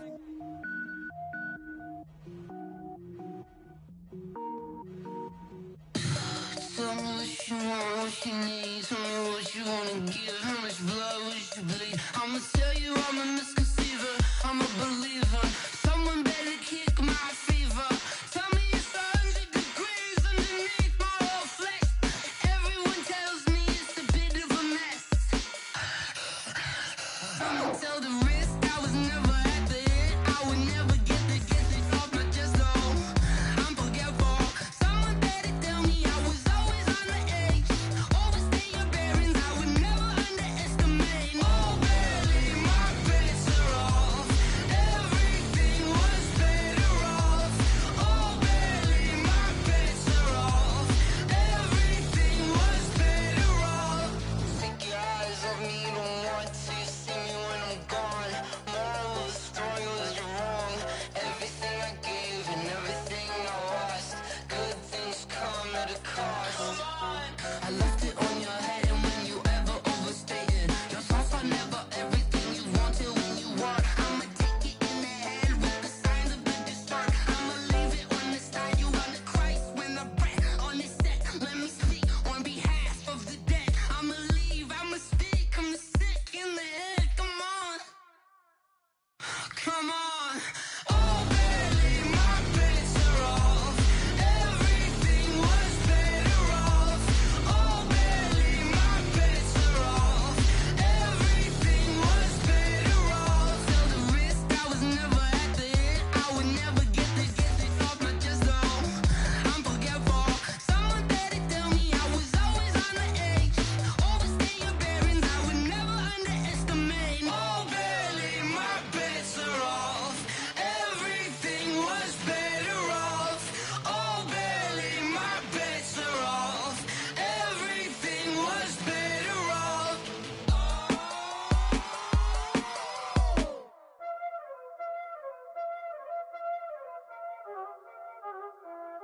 Tell me what you want, what you need. Tell me what you wanna give. How much blood would you bleed? I'ma tell you I'm a misconceiver. I'm a believer. Someone better kick my fever. Tell me it's 100 degrees underneath my whole flesh. Everyone tells me it's a bit of a mess. I'ma tell the risk I was never at the hit. I would never get it off my chest though. I'm forgetful. Someone better tell me I was always on the edge. Overstay your bearings, I would never underestimate.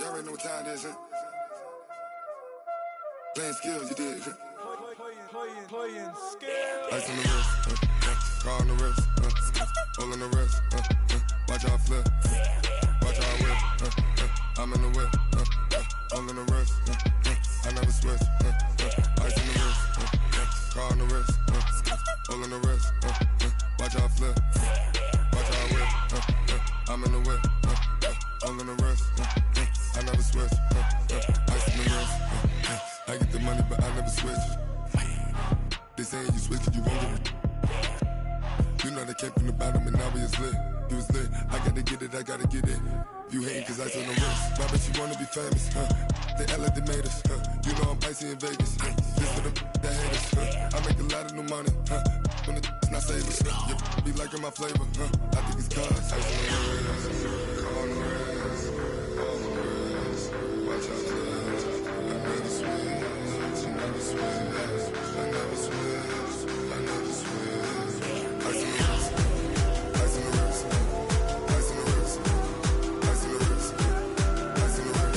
Y'all already know what time it is, huh? Playing skills, you did. Playing skills. Ice on the wrist, car on the wrist, hole in the wrist, watch how I flip, watch how I whip, I'm in the whip, hole in the wrist, I never switch, ice on the wrist, car on the wrist, hole in the wrist, watch how I flip, watch how I whip, I'm in the whip, hole in the wrist, I never switch, ice on the wrist, I get the money but I never switch. They saying you switch it, you won't get it. You know they came from the bottom and now we is lit. You was lit, I gotta get it, I gotta get it. You hating cause ice on the wrist. My bitch, you wanna be famous, They act like they made us, You know I'm icy in Vegas, This for the that hate us, I make a lot of new money, When it's not savers, You be liking my flavor, I think it's cause ice on the wrist, on the wrist, on the wrist. Watch out, I never switch, I never switch. I never switch, I never switch. Ice in the wrist, ice in the wrist, ice in the wrist, ice in the wrist, ice in the wrist,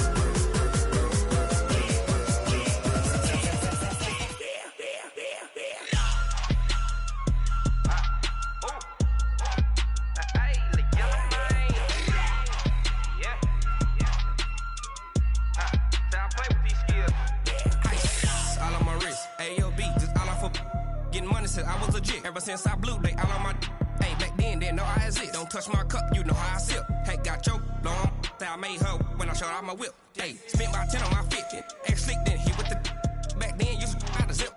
I was legit ever since I blew they all on my hey back then didn't know I exist. Don't touch my cup, you know how I sip. Hey, got your long that I made her when I showed out my whip. Hey, spent about 10 on my 50. Ex slick then hit with the back then used to out the zip.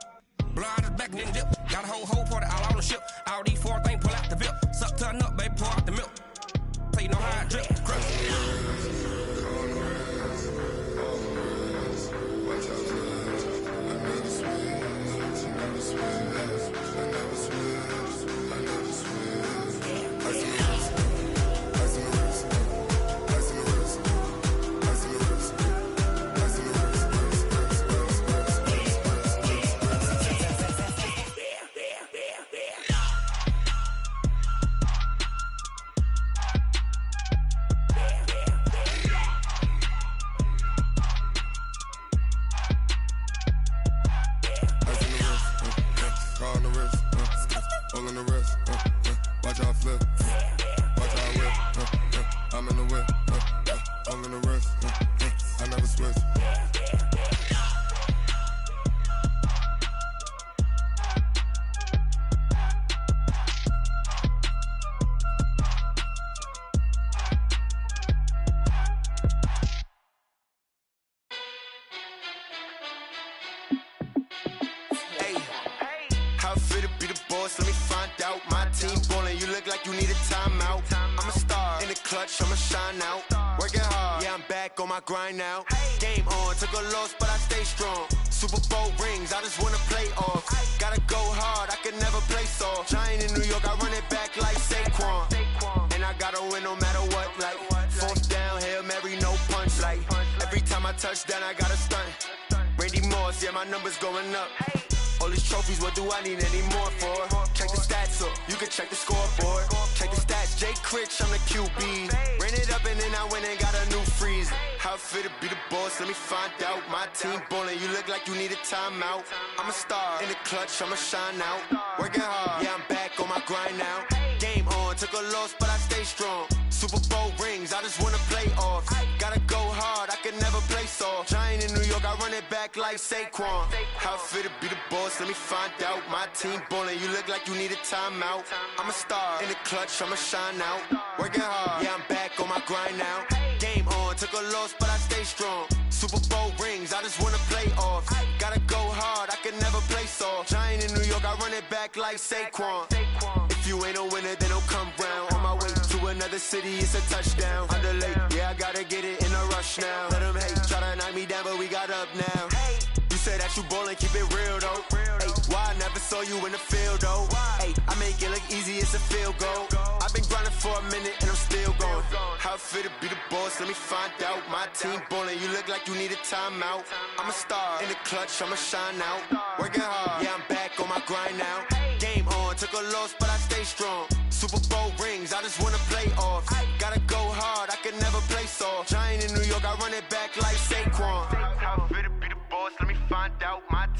Blow out his back then dip. Got a whole party all on the ship. All these 4 things pull out the VIP. Suck turn up, baby, pour out the milk. So you know how I drip. Crush. Grind now, game on, took a loss, but I stay strong. Super Bowl rings, I just wanna play off. Gotta go hard, I can never play soft. Giant in New York, I run it back like Saquon. And I gotta win no matter what, like 4th down, Hail Mary, no punch. Like every time I touch down, I gotta stunt. Randy Moss, yeah, my numbers going up. All these trophies, what do I need any more for? Check the stats up, you can check the scoreboard. Check the stats, Jay Critch, I'm the QB. Ran it up and then I went and got a new freeze. How it feel to be the boss, let me find out. My team ballin', you look like you need a timeout. I'm a star, in the clutch, I'ma shine out. Working hard, yeah, I'm back on my grind now. Game on, took a loss, but I stay strong. Super Bowl rings, I just wanna play off. Gotta go hard, I can never play soft. Giant in New York, I run it back like Saquon. How it feel to be the boss, let me find out. My team ballin', you look like you need a timeout. I'm a star, in the clutch, I'ma shine out. Working hard, yeah, I'm back on my grind now. Game on, took a loss, but I stay strong. Super Bowl rings, I just wanna play off. Gotta go hard, I can never play soft. Giant in New York, I run it back like Saquon. If you ain't a winner, then don't come round. On my way to another city, it's a touchdown. Underlay, yeah, I gotta get it in a rush now. Let them hate, try to knock me down, but we got up now. You say that you ballin', keep it real though. Hey, why I never saw you in the field though? Hey, I make it look easy, it's a field goal. I've been grinding for a minute and I'm still going. How it feel to be the boss, let me find out. My team ballin', you look like you need a timeout. I'm a star, in the clutch, I'ma shine out. Working hard, yeah, I'm back on my grind now. Game on, took a loss, but I stay strong. Super Bowl rings, I just wanna play off. Gotta go hard, I can never play soft. Giant in New York, I run it back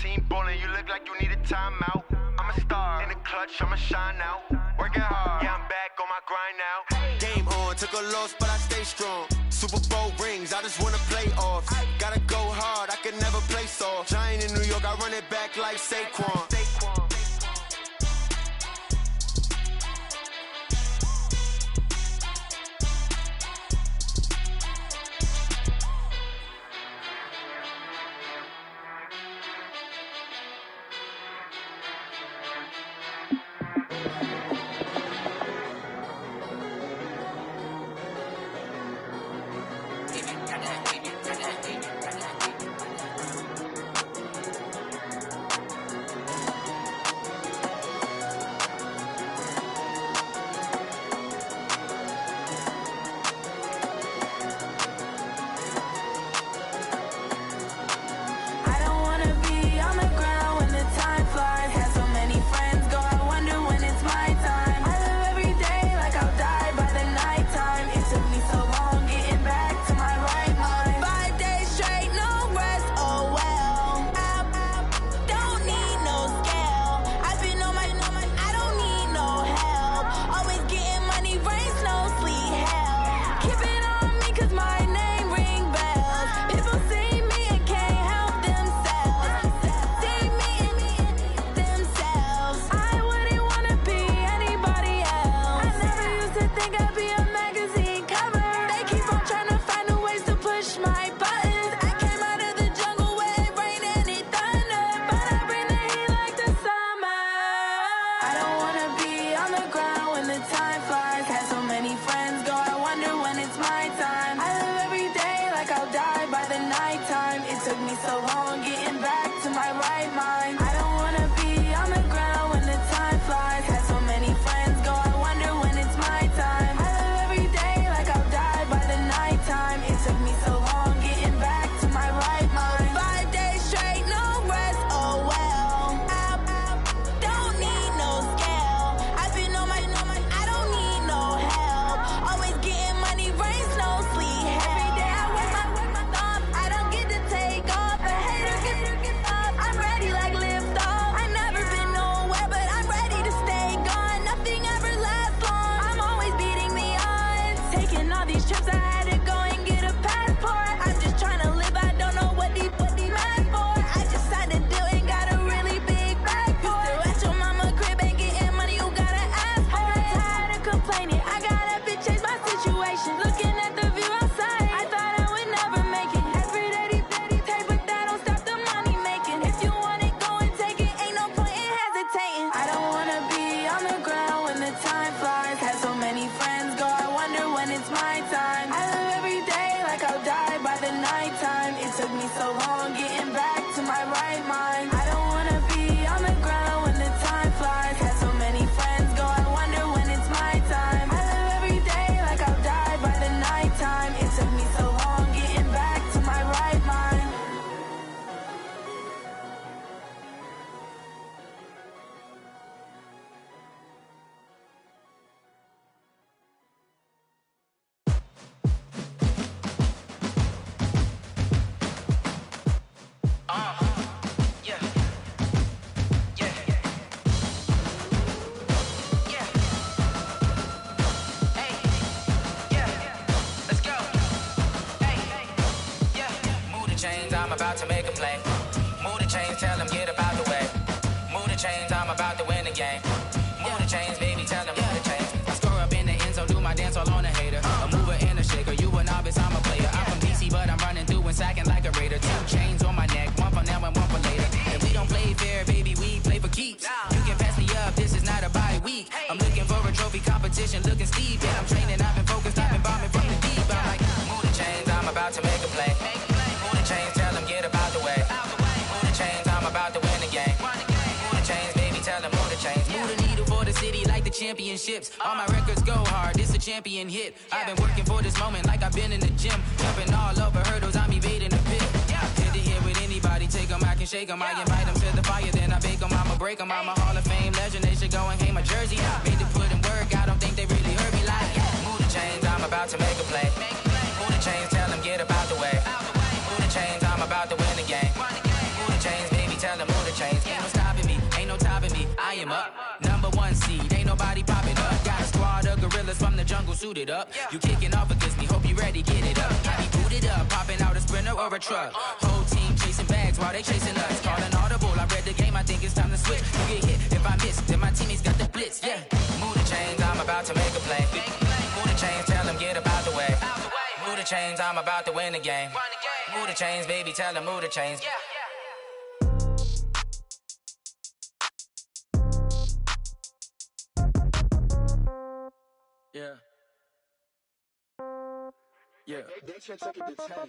team bowling, you look like you need a timeout. I'm a star, in the clutch, I'ma shine out. Working hard, yeah, I'm back on my grind now. Game on, took a loss, but I stay strong. Super Bowl rings, I just wanna play off. Gotta go hard, I can never play soft. Giant in New York, I run it back like Saquon. About to make a play. Move the chains, tell them get about the way. Move the chains, I'm about to win the game. Move the chains, baby, tell them move the chains. I score up in the end zone, do my dance all on a hater. A mover and a shaker, you a novice, I'm a player. I'm from DC, but I'm running through and sacking like a raider. 2 chains on my neck, one for now and one for later. If we don't play fair, baby, we play for keeps. You can pass me up, this is not a bye week. I'm looking for a trophy competition, looking steep. Yeah, I'm training, I've been focused, I've been bombing from the deep. I'm like, move the chains, I'm about to make a play. Move the chains, tell them get about the way. Move the chains, I'm about to win the game. Move the chains, baby, tell them move the chains. Move the needle for the city like the championships. All my records go hard, this a champion hit. I've been working for this moment like I've been in the gym. Jumping all over hurdles, I'm evading the pit. Hit to hit with anybody, take them, I can shake them. I invite them to the fire, then I bake them, I'ma break them. I'm a Hall of Fame legend, they should go and hang my jersey. Made to put in work, I don't think they really heard me like. Move the chains, I'm about to make a play. Move the chains, tell them get about the way. Move the chains, I'm about to win the game. Move the chains, baby, tell them move suited up. You kicking off against me, hope you ready, get it up. I be booted up, popping out a Sprinter or a truck. Whole team chasing bags while they chasing us. Calling audible, I read the game, I think it's time to switch. You get hit if I miss, then my teammates got the blitz, yeah. Move the chains, I'm about to make a play. Move the chains, tell them get about the way. Move the chains, I'm about to win the game. Move the chains, baby, tell them move the chains. Yeah. Yeah.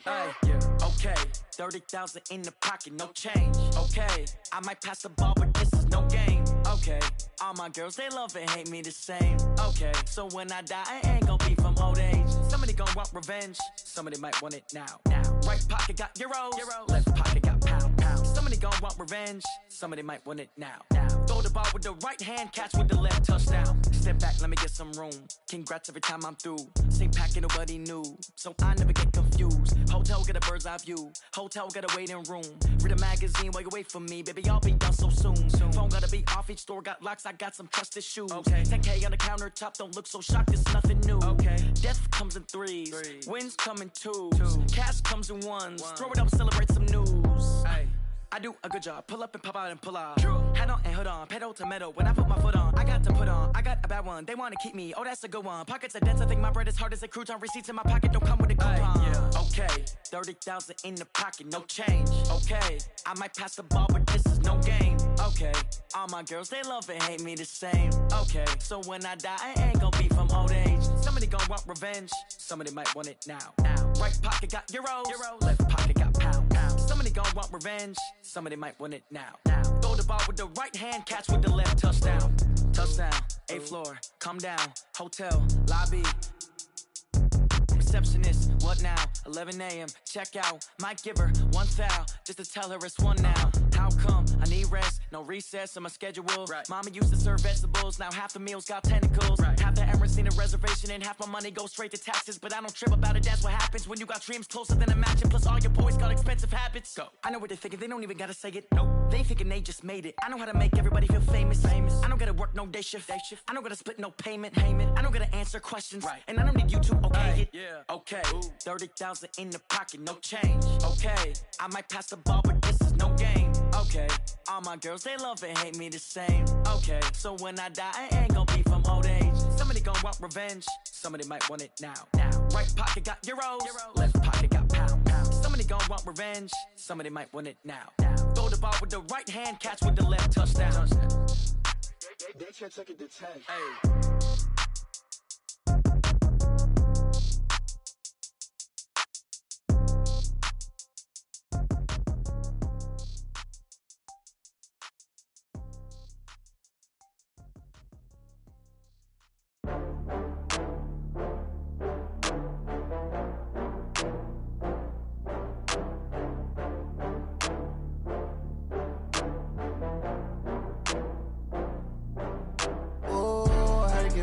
Hey, yeah. Okay. 30,000 in the pocket, no change. Okay. I might pass the ball, but this is no game. Okay. All my girls, they love and hate me the same. Okay. So when I die, I ain't gon' be from old age. Somebody gon' want revenge. Somebody might want it now. Right pocket got euros. Left pocket got pound. Somebody gon' want revenge. Somebody might want it now. Throw the ball with the right hand, catch with the left, touchdown. Step back, let me get some room. Congrats every time I'm through. Same packet, nobody knew, so I never get confused. Hotel get a bird's eye view. Hotel got a waiting room. Read a magazine while you wait for me, baby. I'll be done so soon. Phone gotta be off. Each store got locks. I got some trusted shoes. 10K on the countertop. Don't look so shocked. It's nothing new. Death comes in threes. Wins come in twos. Cash comes in ones. Throw it up, celebrate some news. I do a good job. Pull up and pop out and pull out. Head on and hood on. Pedal to metal. When I put my foot on, I got to put on. I got a bad one. They want to keep me. Oh, that's a good one. Pockets are dense. I think my bread is hard as a crouton. Receipts in my pocket don't come with a coupon. Okay. 30,000 in the pocket. No change. Okay. I might pass the ball, but this is no game. Okay. All my girls, they love and hate me the same. Okay. So when I die, I ain't gonna be from old age. Somebody gon' want revenge. Somebody might want it now. Right pocket got euros. Left pocket got pound. Somebody gon' want revenge. Somebody might want it now. Throw the ball with the right hand, catch with the left, touchdown. Touchdown, 8th floor, come down, hotel, lobby. Receptionist, what now? 11 a.m., check out. Might give her one foul, just to tell her it's one now. How come? I need rest, no recess in my schedule. Mama used to serve vegetables, now half the meals got tentacles. Half the errands need a reservation and half my money goes straight to taxes. But I don't trip about it, that's what happens when you got dreams closer than a mansion. Plus all your boys got expensive habits. Go. I know what they're thinking, they don't even gotta say it. Nope. They thinking they just made it. I know how to make everybody feel famous. I don't gotta work no day shift. I don't gotta split no payment. I don't gotta answer questions. And I don't need you to okay it. Okay, 30,000 in the pocket, no change. Okay, I might pass the ball, but this is no game. Okay, all my girls, they love and hate me the same. Okay, so when I die, I ain't gonna be from old age. Somebody gon' want revenge. Somebody might want it now. Right pocket got euros. Left pocket got pound. Somebody gon' want revenge. Somebody might want it now. Throw the ball with the right hand, catch with the left, touchdown. They can't take it to 10.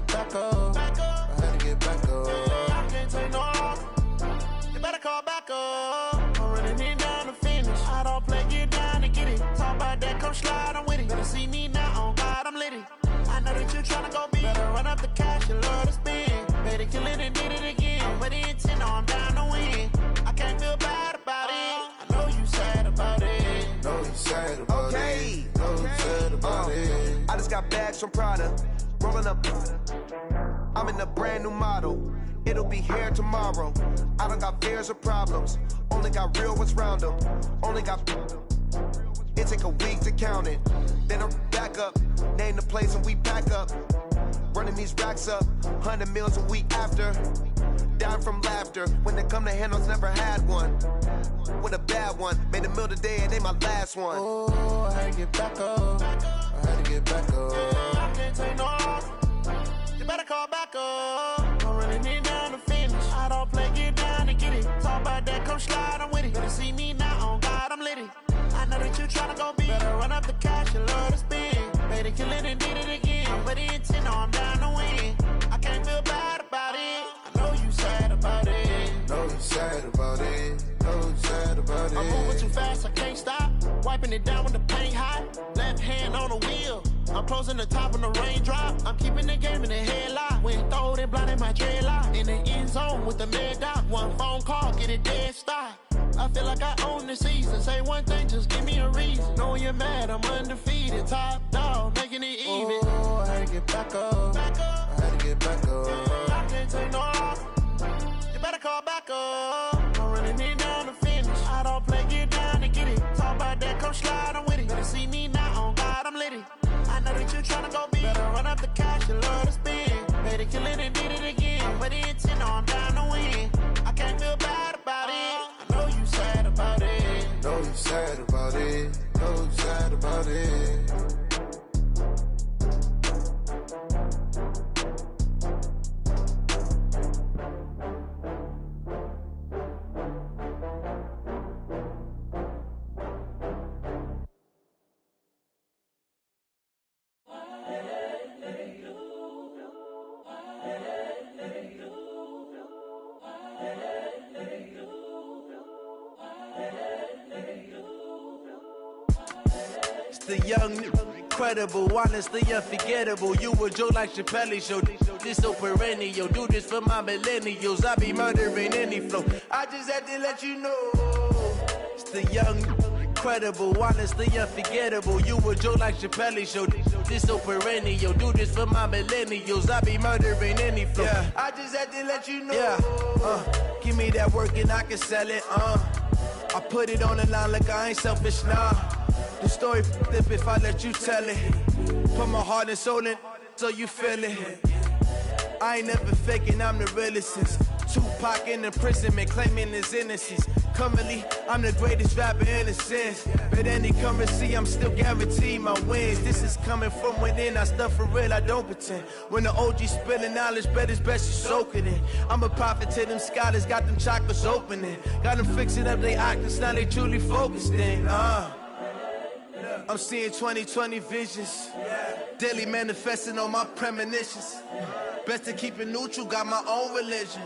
Back up. I had to get back up. I can't take no loss. You better call back up. I'm running it down to finish. I don't play, get down to get it. Talk about that, come slide, I'm with it. Better see me now, on God, I'm litty. I know that you tryna go big. Better run up the cash, you love to spend. Better kill it and did it again. I'm with the intent, no, I'm down to win. I can't feel bad about it. I know you sad about it. Know you sad about it. Know you sad about it. I just got bags from Prada. Rolling up, I'm in a brand new model. It'll be here tomorrow. I don't got fears or problems. Only got real ones round them. Only got. It take a week to count it. Then I'm back up. Name the place and we pack up. Running these racks up. 100 meals a week after. Down from laughter. When they come to handles, never had one. With a bad one. Made a meal today and ain't my last one. Oh, I had to get back up. I had to get back up. I can't take no loss. You better call back up. I'm running it down to finish. I don't play, get down to get it. Talk about that, come slide, I'm with it. Better see me now, on God, I'm litty. I know that you tryna go big. Better run up the cash, you love to spend. Better kill it and did it again. I'm with the intent, no, I'm down to win. I can't feel bad about it. I know you sad about it. Know you sad about it. Know you sad about it. I'm moving too fast, I can't stop. Wiping it down with the paint hot. Left hand on the wheel. I'm closing the top on the raindrop. I'm keeping the game in the headlock. When throwed and blinded my dreadlock. In the end zone with the mad dot. One phone call, get it dead stop. I feel like I own the season. Say one thing, just give me a reason. Knowing you're mad, I'm undefeated. Top dog, making it even. Oh, I had to get back up. I had to get back up. I can't take no loss. You better call back up. I'm running it down to finish. I don't play, get down to get it. Talk about that, come slide, I'm with it. Better see me now, on God, I'm litty. I know that you're trying to go big. Better run up the cash, you love to spend. Better kill it and did it again. I put it 10, I'm down to win. I can't feel bad about it. I know you sad about it. Know you sad about it. Know you sad about it. The young, incredible, honestly unforgettable. You a joke like Chappelle show. This so perennial. Do this for my millennials. I be murdering any flow. I just had to let you know. It's the young, incredible, honestly unforgettable. You a joke like Chappelle show. This so perennial. Do this for my millennials. I be murdering any flow. Yeah. I just had to let you know. Yeah. Give me that work and I can sell it. I put it on the line like I ain't selfish, nah. The story flip if I let you tell it. Put my heart and soul in so you feel it. I ain't never faking, I'm the realest since Tupac in imprisonment, claiming his innocence. Currently, I'm the greatest rapper in a sense. But any currency, I'm still guaranteed my wins. This is coming from within, I stuff for real, I don't pretend. When the OG spilling knowledge, bet it's best you soak it in. I'm a prophet to them scholars, got them chakras opening. Got them fixing up they octaves, now they truly focused in. I'm seeing 2020 visions. Daily manifesting on my premonitions. Best to keep it neutral, got my own religion.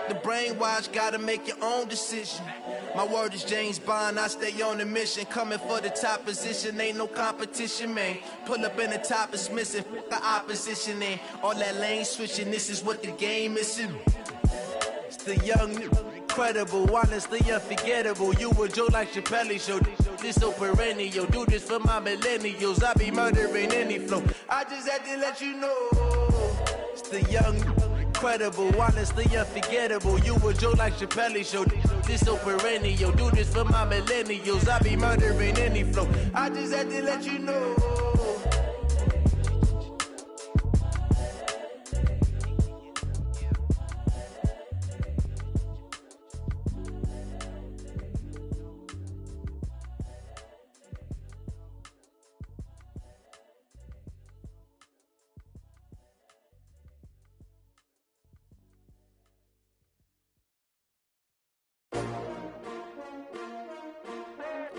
The brainwash, gotta make your own decision. My word is James Bond, I stay on the mission. Coming for the top position, ain't no competition, man. Pull up in the top is missing, fuck the opposition, and all that lane switching, this is what the game is. It's the young, incredible, honestly unforgettable. You a joke like Chappelle show. This so perennial. Do this for my millennials. I be murdering any flow. I just had to let you know. It's the young, incredible, honestly unforgettable. You a joke like Chappelle show. This so perennial. Do this for my millennials. I be murdering any flow. I just had to let you know.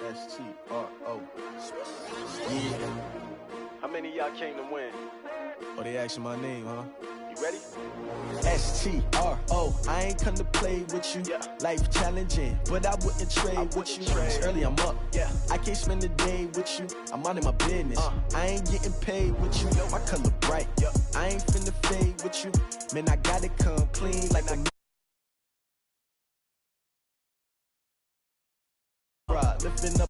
S-T-R-O. Yeah. How many of y'all came to win? Oh, they asking my name, huh? You ready? S-T-R-O. I ain't come to play with you. Life challenging, but I wouldn't trade with you. It's early, I'm up. I can't spend the day with you. I'm minding my business. I ain't getting paid with you. My color bright. I ain't finna fade with you. Man, I gotta come clean like a lifting up.